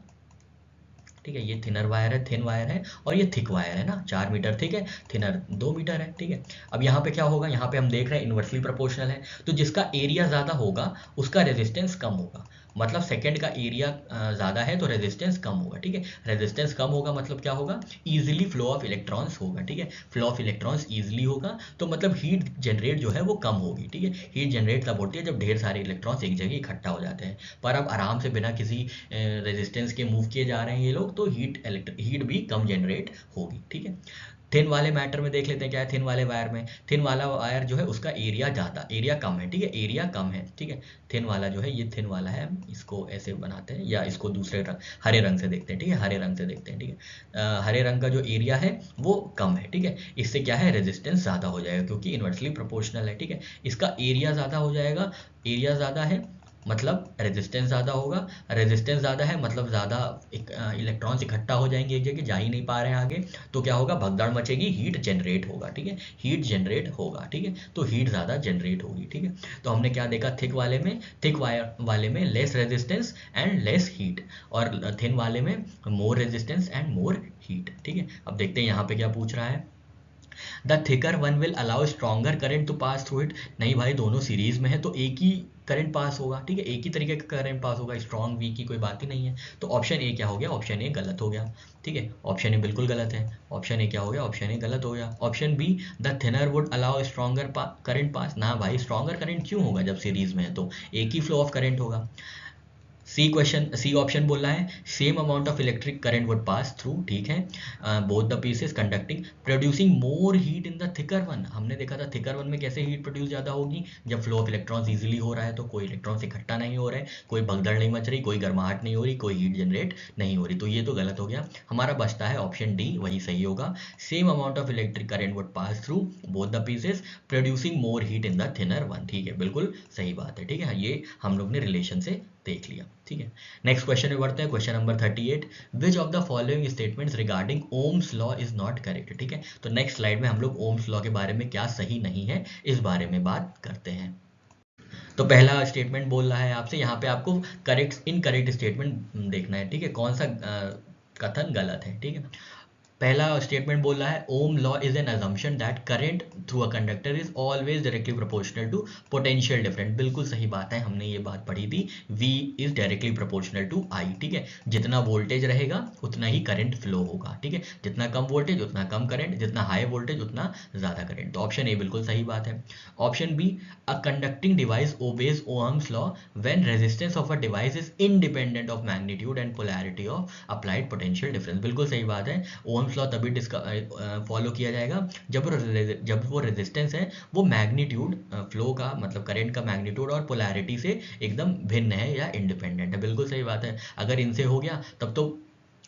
ठीक है, ये थिनर वायर है, थिन वायर है, और ये थिक वायर है ना, 4 मीटर थिक है, थिनर 2 मीटर है, ठीक है। अब यहाँ पे क्या होगा, यहाँ पे हम देख रहे हैं इनवर्सली प्रोपोर्शनल है, तो जिसका एरिया ज़्यादा होगा उसका रेजिस्टेंस कम होगा, मतलब सेकंड का एरिया ज़्यादा है तो रेजिस्टेंस कम होगा, ठीक है, रेजिस्टेंस कम होगा मतलब क्या होगा, इजीली फ्लो ऑफ इलेक्ट्रॉन्स होगा, ठीक है, फ्लो ऑफ इलेक्ट्रॉन्स इजीली होगा, तो मतलब हीट जनरेट जो है वो कम होगी, ठीक है, हीट जनरेट तब होती है जब ढेर सारे इलेक्ट्रॉन्स एक जगह इकट्ठा हो जाते हैं, पर अब आराम से बिना किसी रेजिस्टेंस के मूव किए जा रहे हैं ये लोग, तो हीट भी कम जनरेट होगी, ठीक है। थिन वाले मैटर में देख लेते हैं क्या है, थिन वाले वायर में, थिन वाला वायर जो है उसका एरिया ज़्यादा, एरिया कम है, ठीक है, एरिया कम है, ठीक है, थिन वाला जो है, ये थिन वाला है, इसको ऐसे बनाते हैं या इसको दूसरे रंग, हरे रंग से देखते हैं, ठीक है, हरे रंग से देखते हैं, ठीक है, हरे रंग का जो एरिया है वो कम है, ठीक है, इससे क्या है, रेजिस्टेंस ज़्यादा हो जाएगा क्योंकि इनवर्सली प्रोपोर्शनल है, ठीक है, इसका एरिया ज़्यादा हो जाएगा, एरिया ज़्यादा है मतलब रेजिस्टेंस ज़्यादा होगा, रेजिस्टेंस ज़्यादा है मतलब ज़्यादा इलेक्ट्रॉन्स इकट्ठा हो जाएंगे एक जगह, जा ही नहीं पा रहे हैं आगे, तो क्या होगा, भगदड़ मचेगी, हीट जनरेट होगा, ठीक है, हीट जनरेट होगा, ठीक है, तो हीट ज़्यादा जनरेट होगी, ठीक है। तो हमने क्या देखा, थिक वाले में, थिक वायर वाले में less resistance and less heat, और थिन वाले में more resistance and more heat, ठीक है। अब देखते हैं यहाँ पे क्या पूछ रहा है, the thicker one will allow stronger current to pass through it, नहीं भाई दोनों सीरीज में है तो एक ही करंट पास होगा, ठीक है, एक ही तरीके का करंट पास होगा, स्ट्रॉन्ग वीक की कोई बात ही नहीं है, तो ऑप्शन ए क्या हो गया, ऑप्शन ए गलत हो गया, ठीक है, ऑप्शन ए बिल्कुल गलत है, ऑप्शन ए क्या हो गया, ऑप्शन ए गलत हो गया। Option B, the thinner would allow stronger current pass, ना भाई स्ट्रॉन्गर करंट क्यों होगा जब सीरीज में है, तो एक ही फ्लो ऑफ करंट होगा। सी ऑप्शन बोल रहा है same amount of electric current would pass through, ठीक है, both the pieces conducting producing more heat in the thicker one, हमने देखा था थिकर वन में कैसे हीट प्रोड्यूस ज़्यादा होगी, जब फ्लो ऑफ इलेक्ट्रॉन्स इजीली हो रहा है, तो कोई इलेक्ट्रॉन्स इकट्ठा नहीं हो रहा है, कोई भगदड़ नहीं मच रही, कोई गर्माहट नहीं हो रही, कोई हीट जनरेट नहीं हो रही, तो ये तो गलत हो गया, हमारा बचता है ऑप्शन डी, वही सही होगा, same amount of electric current would pass through both the pieces producing more heat in the thinner one, ठीक है, बिल्कुल सही बात है, ठीक है, ये हम लोग ने रिलेशन से देख लिया, ठीक है। नेक्स्ट क्वेश्चन में बढ़ते हैं, question number 38, which of the following statements regarding Ohm's law is not correct, ठीक है, तो नेक्स्ट स्लाइड में हम लोग ओम्स लॉ के बारे में क्या सही नहीं है इस बारे में बात करते हैं। तो पहला स्टेटमेंट बोल रहा है आपसे, यहाँ पे आपको करेक्ट इनकरेक्ट स्टेटमेंट देखना है, ठीक है, कौन सा कथन गलत है, ठीक है। पहला स्टेटमेंट बोल रहा है Ohm law is an assumption that current through a conductor is always directly proportional to potential difference, बिल्कुल सही बात है, हमने ये बात पढ़ी थी, V is directly proportional to I, ठीक है, जितना वोल्टेज रहेगा उतना ही करंट फ्लो होगा, ठीक है, जितना कम वोल्टेज उतना कम करंट, जितना हाई वोल्टेज उतना ज़्यादा करंट, तो ऑप्शन ए बिल्कुल सही बात है। Option B, a conducting device obeys Ohm's law when resistance of a device is independent of magnitude and polarity of applied potential difference, बिल्कुल सही बात है, ओहम्स लॉ तभी फॉलो किया जाएगा जब वो रेजिस्टेंस है वो मैग्नीट्यूड फ्लो का मतलब करंट का मैग्नीट्यूड और पोलैरिटी से एकदम भिन्न है या इंडिपेंडेंट है, बिल्कुल सही बात है, अगर इनसे हो गया तब तो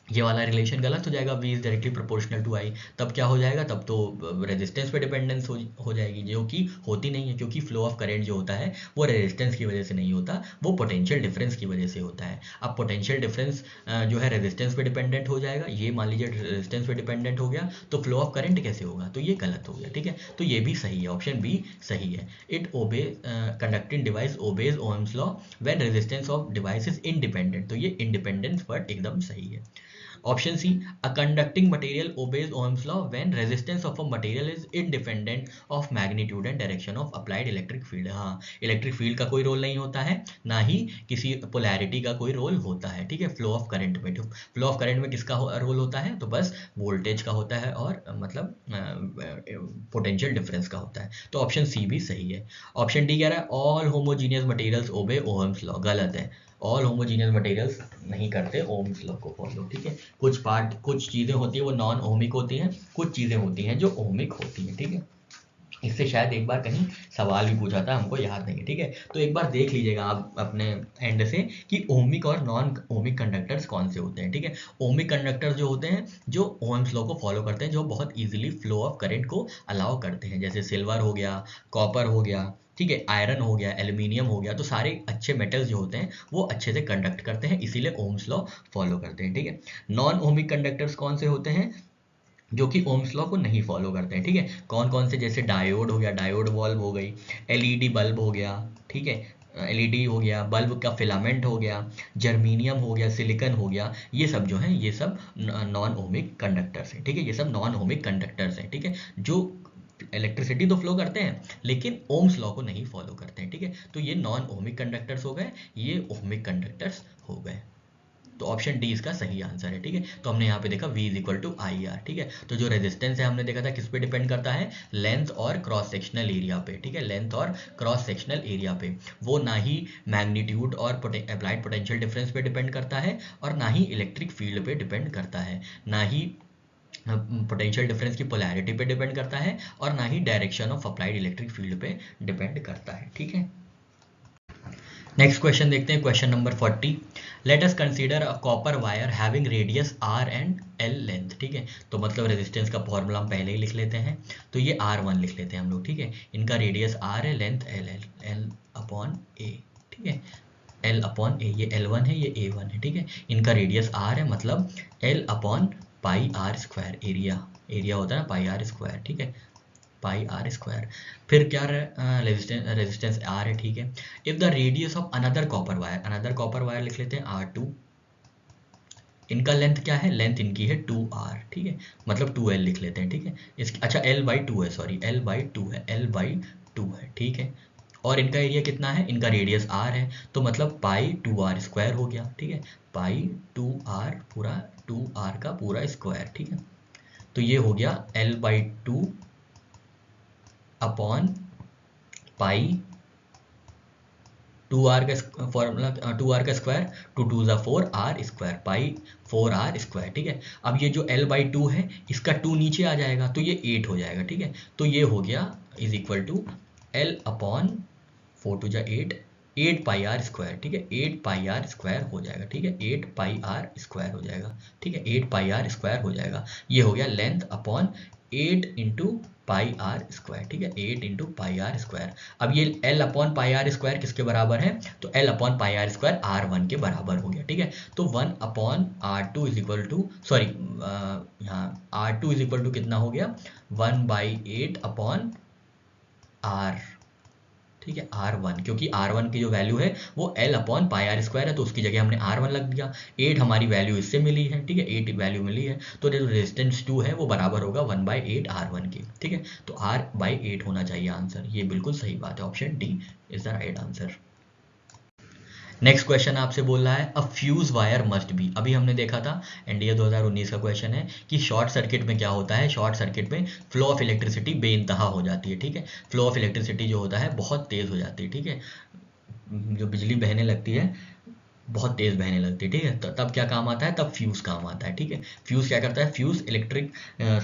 ये वाला रिलेशन गलत हो जाएगा, V is directly proportional to I, तब क्या हो जाएगा, तब तो रेजिस्टेंस पे डिपेंडेंस हो जाएगी, जो कि होती नहीं है, क्योंकि फ्लो ऑफ करंट जो होता है वो रेजिस्टेंस की वजह से नहीं होता, वो पोटेंशियल डिफरेंस की वजह से होता है। अब पोटेंशियल डिफरेंस जो है रेजिस्टेंस पे डिपेंडेंट हो जाएगा, ये मान लीजिए रेजिस्टेंस पे डिपेंडेंट हो गया, तो फ्लो ऑफ करंट कैसे होगा, तो ये गलत हो गया, ठीक है, तो ये भी सही है, ऑप्शन बी सही है, it obeys conducting device obeys Ohm's law when resistance of device is independent, तो ये इंडिपेंडेंस वर्ड एकदम सही है। Option C, a conducting material obeys Ohm's law when resistance of a material is independent of magnitude and direction of applied electric field, हाँ, electric field का कोई role नहीं होता है, ना ही किसी पोलैरिटी का कोई रोल होता है, ठीक है, फ्लो ऑफ करंट में, फ्लो ऑफ करंट में किसका रोल होता है, तो बस वोल्टेज का होता है और मतलब पोटेंशियल डिफरेंस का होता है, तो ऑप्शन सी भी सही है। ऑप्शन डी कह रहा है all homogeneous materials obey Ohm's law, गलत है, ऑल होमोजीनियस मटेरियल्स नहीं करते ओम्स लॉ को फॉलो, ठीक है, कुछ चीज़ें होती है वो नॉन ओमिक होती हैं, कुछ चीज़ें होती हैं जो ओमिक होती हैं, ठीक है। इससे शायद एक बार कहीं सवाल भी पूछा था, हमको याद नहीं है, ठीक है। तो एक बार देख लीजिएगा आप अपने एंड से कि ओमिक और नॉन ओमिक कंडक्टर्स कौन से होते हैं, ठीक है। ओमिक कंडक्टर्स जो होते हैं जो ओहम्स लॉ को फॉलो करते हैं, जो बहुत इजीली फ्लो ऑफ करंट को अलाउ करते हैं, जैसे सिल्वर हो गया, कॉपर हो गया, ठीक है, आयरन हो गया, एल्यूमिनियम हो गया। तो सारे अच्छे मेटल्स जो होते हैं वो अच्छे से कंडक्ट करते हैं, इसीलिए ओम्स लॉ फॉलो करते हैं, ठीक है। नॉन ओमिक कंडक्टर्स कौन से होते हैं, जो कि ओम्स लॉ को नहीं फॉलो करते हैं, ठीक है। कौन कौन से, जैसे डायोड हो गया, डायोड वॉल्व हो गई, एलईडी बल्ब हो गया, ठीक है, एलईडी हो गया, बल्ब का फिलामेंट हो गया, जर्मीनियम हो गया, सिलिकॉन हो गया, ये सब जो हैं ये सब नॉन ओमिक कंडक्टर्स हैं, ठीक है। ये सब नॉन ओमिक कंडक्टर्स हैं, ठीक है, जो इलेक्ट्रिसिटी तो फ्लो करते हैं लेकिन ओम्स लॉ को नहीं फॉलो करते हैं, ठीक है। तो ये नॉन ओमिक कंडक्टर्स हो गए, ये ओमिक कंडक्टर्स हो गए। तो ऑप्शन डी इसका सही आंसर है, ठीक है। तो हमने यहाँ पे देखा V is equal to I R, ठीक है। तो जो रेजिस्टेंस है हमने देखा था किस पे डिपेंड करता है, लेंथ और क्रॉस सेक्शनल एरिया पे, ठीक है, लेंथ और क्रॉस सेक्शनल एरिया पे। वो ना ही मैग्नीट्यूड और अप्लाइड पोटेंशियल डिफरेंस पे डिपेंड करता है, और ना ही इलेक्ट्रिक फील्ड पे डिपेंड करता है, ना ही पोटेंशियल डिफरेंस की पोलैरिटी पे डिपेंड करता है, और ना ही direction of applied electric field पे डिपेंड करता है, ठीक है। नेक्स्ट क्वेश्चन देखते हैं, question number 40। Let us consider a copper wire having radius R and L length, ठीक है। तो मतलब रेजिस्टेंस का फॉर्मूला हम पहले ही लिख लेते हैं, तो ये R1 लिख लेते हैं हम लोग, ठीक है। इनका रेडियस R है, लेंथ एल अपॉन ए, ठीक है, एल अपॉन ए, ये L1 है, ये A1 है, ठीक है। इनका रेडियस R है, मतलब L upon pi R square, area होता है ना पाई आर स्क्वायर, ठीक है, पाई आर स्क्वायर। फिर क्या रेजिस्टेंस आर है, ठीक है। If the radius of another copper wire लिख लेते हैं R2, इनका लेंथ क्या है, लेंथ इनकी है 2R, ठीक है, मतलब 2L लिख लेते हैं, ठीक है। इस अच्छा L/2 है, सॉरी L/2 है, L/2 है, ठीक है। और इनका एरिया कितना है, इनका रेडियस R है, तो मतलब पाई 2R स्क्वायर हो गया, ठीक है, पाई 2R पूरा, 2R का पूरा स्क्वायर, ठीक है। तो ये हो गया L/2 अपॉन पाई 2R का फॉर्मूला, 2R का स्क्वायर, 2 2 4 R स्क्वायर, पाई 4R स्क्वायर, ठीक है। अब ये जो L/2 है इसका 2 नीचे आ जाएगा तो ये 8 हो जाएगा, ठीक है। तो ये हो गया is equal to L upon 4 2 8, 8 pi R square, ठीक है, 8 पाई आर स्क्वायर हो जाएगा, ठीक है, 8 पाई आर स्क्वायर हो जाएगा, ठीक है, 8 पाई आर स्क्वायर हो जाएगा। ये हो गया length upon 8 into pi R square, ठीक है, 8 इंटू पाई आर स्क्वायर। अब ये L upon pi R square किसके बराबर है, तो L upon pi R square R1 के बराबर हो गया, ठीक है। तो 1 अपॉन R2 is equal to, sorry यहाँ R2 इज इक्वल टू कितना हो गया, 1/8 अपॉन R, ठीक है, R1, क्योंकि R1 की जो वैल्यू है वो L upon pi R square है, तो उसकी जगह हमने R1 लग दिया। 8 हमारी वैल्यू इससे मिली है, ठीक है, 8 वैल्यू मिली है, तो जो रेजिस्टेंस 2 है वो बराबर होगा 1/8 R1 की, ठीक है। तो R/8 होना चाहिए आंसर, ये बिल्कुल सही बात है, option D is the right answer. Next question आपसे बोल रहा है अ फ्यूज वायर मस्ट बी। अभी हमने देखा था एनडीए 2019 का क्वेश्चन है कि शॉर्ट सर्किट में क्या होता है, शॉर्ट सर्किट में फ्लो ऑफ इलेक्ट्रिसिटी बेइंतहा हो जाती है, ठीक है। फ्लो ऑफ इलेक्ट्रिसिटी जो होता है बहुत तेज हो जाती है, ठीक है, जो बिजली बहने लगती है बहुत तेज बहने लगती है, ठीक है। तो तब क्या काम आता है, तब फ्यूज काम आता है, ठीक है। फ्यूज क्या करता है, फ्यूज इलेक्ट्रिक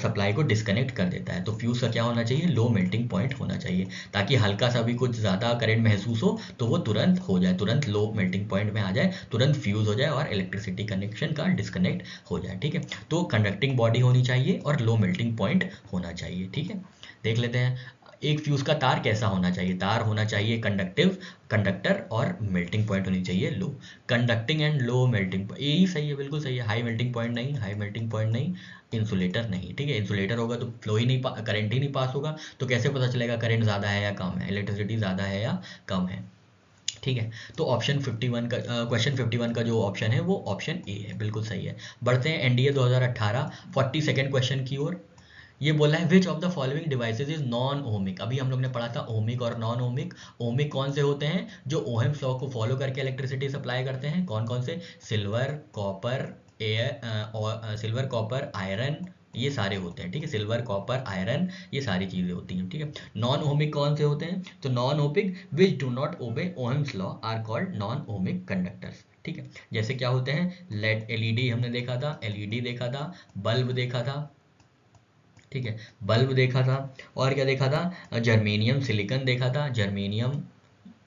सप्लाई को डिस्कनेक्ट कर देता है। तो फ्यूज का क्या होना चाहिए, लो मेल्टिंग पॉइंट होना चाहिए, ताकि हल्का सा भी कुछ ज़्यादा करंट महसूस हो तो वो तुरंत हो जाए, तुरंत लो मेल्टिंग पॉइंट में आ जाए, तुरंत फ्यूज हो जाए और इलेक्ट्रिसिटी कनेक्शन का डिस्कनेक्ट हो जाए, ठीक है। तो कंडक्टिंग बॉडी होनी चाहिए और लो मेल्टिंग पॉइंट होना चाहिए, ठीक है। देख लेते हैं एक फ्यूज का तार कैसा होना चाहिए, तार होना चाहिए कंडक्टिव, कंडक्टर और मेल्टिंग पॉइंट होनी चाहिए low, conducting and low melting point, यही सही है, बिल्कुल सही है। हाई मेल्टिंग पॉइंट नहीं, हाई मेल्टिंग पॉइंट नहीं, इंसुलेटर नहीं, ठीक है। इंसुलेटर होगा तो फ्लो ही नहीं, करंट ही नहीं पास होगा, तो कैसे पता चलेगा करंट ज़्यादा है या कम है, इलेक्ट्रिसिटी ज़्यादा है या कम है, ठीक है। तो ऑप्शन 51 का क्वेश्चन 51 का जो ऑप्शन है वो ऑप्शन ए है, बिल्कुल सही है। बढ़ते हैं एनडीए 2018 42nd क्वेश्चन की ओर। ये बोला है which of the following devices is non ohmic. अभी हम लोग ने पढ़ा था ओमिक और नॉन ओमिक। ओमिक कौन से होते हैं, जो ओहम्स लॉ को फॉलो करके इलेक्ट्रिसिटी सप्लाई करते हैं, कौन कौन से, silver copper air, silver copper iron, ये सारे होते हैं, ठीक है, सिल्वर कॉपर आयरन ये सारी चीजें होती हैं, ठीक है। नॉन ओमिक कौन से होते हैं, तो non ohmic which do not obey Ohm's law are called non ohmic conductors, ठीक है। जैसे क्या होते हैं, लेड एलईडी हमने देखा था, एलईडी देखा था, बल्ब देखा था, ठीक है, बल्ब देखा था, और क्या देखा था, जर्मेनियम सिलिकॉन देखा था,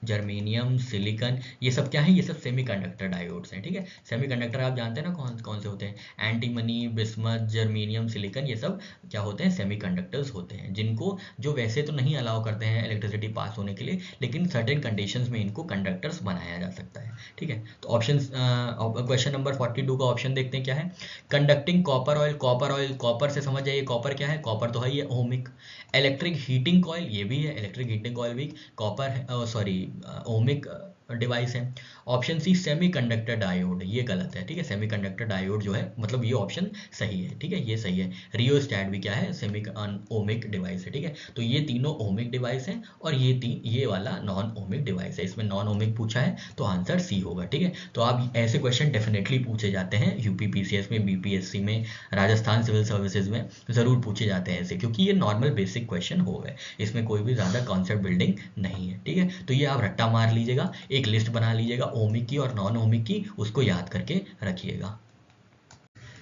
जर्मेनियम सिलिकॉन, ये सब क्या है, ये सब सेमीकंडक्टर डायोड्स हैं। ठीक है, सेमीकंडक्टर आप जानते हैं ना कौन कौन से होते हैं, एंटीमनी, बिस्मथ, जर्मेनियम, सिलिकॉन, ये सब क्या होते हैं, सेमीकंडक्टर्स होते हैं, जिनको जो वैसे तो नहीं अलाउ करते हैं इलेक्ट्रिसिटी पास होने के लिए, लेकिन सर्टेन कंडीशंस में इनको कंडक्टर्स बनाया जा सकता है। ठीक है, तो ऑप्शन क्वेश्चन नंबर 42 का ऑप्शन देखते हैं क्या है, conducting copper oil, copper oil, copper से समझ जाइए कॉपर क्या है, कॉपर तो है ये ओमिक। इलेक्ट्रिक हीटिंग कॉयल, ये भी है, इलेक्ट्रिक हीटिंग कॉयल भी कॉपर है, सॉरी ओमिक डिवाइस है। ऑप्शन सी सेमीकंडक्टर डायोड, ये गलत है। ठीक है, सेमीकंडक्टर डायोड जो है, मतलब ये ऑप्शन सही है। ठीक है, ये सही है। रियोस्टैट भी क्या है, सेमी ओमिक डिवाइस है। ठीक है, तो ये तीनों ओमिक डिवाइस हैं, और ये वाला नॉन ओमिक डिवाइस है। इसमें नॉन ओमिक पूछा है तो आंसर सी होगा। ठीक है, तो आप ऐसे क्वेश्चन डेफिनेटली पूछे जाते हैं यूपी पीसीएस में, बीपीएससी में, राजस्थान सिविल सर्विसेज में ज़रूर पूछे जाते हैं ऐसे, क्योंकि ये नॉर्मल बेसिक क्वेश्चन हो गए, इसमें कोई भी ज़्यादा कॉन्सेप्ट बिल्डिंग नहीं है। ठीक है, तो ये आप रट्टा मार लीजिएगा, एक लिस्ट बना लीजिएगा ओमिक की और नॉन ओमिक की, उसको याद करके रखिएगा।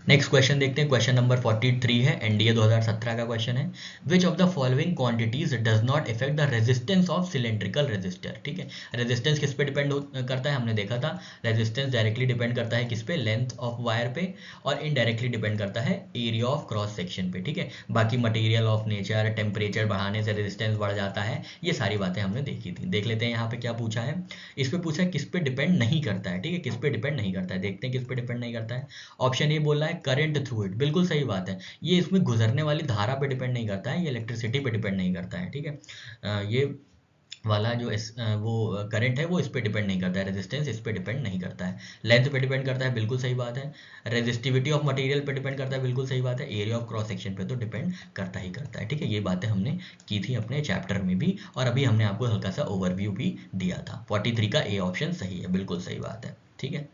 नेक्स्ट क्वेश्चन देखते हैं, क्वेश्चन नंबर 43 है, एनडीए 2017 का क्वेश्चन है। Which of the following quantities does not affect the resistance of cylindrical resistor. ठीक है, रेजिस्टेंस किस पे डिपेंड करता है, हमने देखा था, रेजिस्टेंस डायरेक्टली डिपेंड करता है किस पे, लेंथ ऑफ वायर पे, और इनडायरेक्टली डिपेंड करता है एरिया ऑफ क्रॉस सेक्शन पे। ठीक है, बाकी मटेरियल ऑफ नेचर, टेम्परेचर बढ़ाने से रेजिस्टेंस बढ़ जाता है, ये सारी बातें हमने देखी थी। देख लेते हैं यहाँ पे क्या पूछा है, इस पे पूछा है किस पे डिपेंड नहीं करता है। ठीक है, किस पे डिपेंड नहीं करता है, देखते हैं किस पे डिपेंड नहीं करता है। ऑप्शन ए बोल रहा है करंट थ्रू इट, बिल्कुल सही बात है, ये इसमें गुजरने वाली धारा पे डिपेंड नहीं करता है, ये इलेक्ट्रिसिटी पे डिपेंड नहीं करता है। ठीक है, ये वाला जो वो करंट है वो इस पे डिपेंड नहीं करता है, रेजिस्टेंस इस पे डिपेंड नहीं करता है। लेंथ पे डिपेंड करता है, बिल्कुल सही बात है। रेजिस्टिविटी ऑफ मटेरियल पे डिपेंड करता है, बिल्कुल सही बात है। एरिया ऑफ क्रॉस सेक्शन पे तो डिपेंड करता ही करता है। ठीक है, ये बातें हमने की थी अपने चैप्टर में भी, और अभी हमने आपको हल्का सा ओवरव्यू भी दिया था। 43 का ए ऑप्शन सही है, बिल्कुल सही बात है। ठीक है।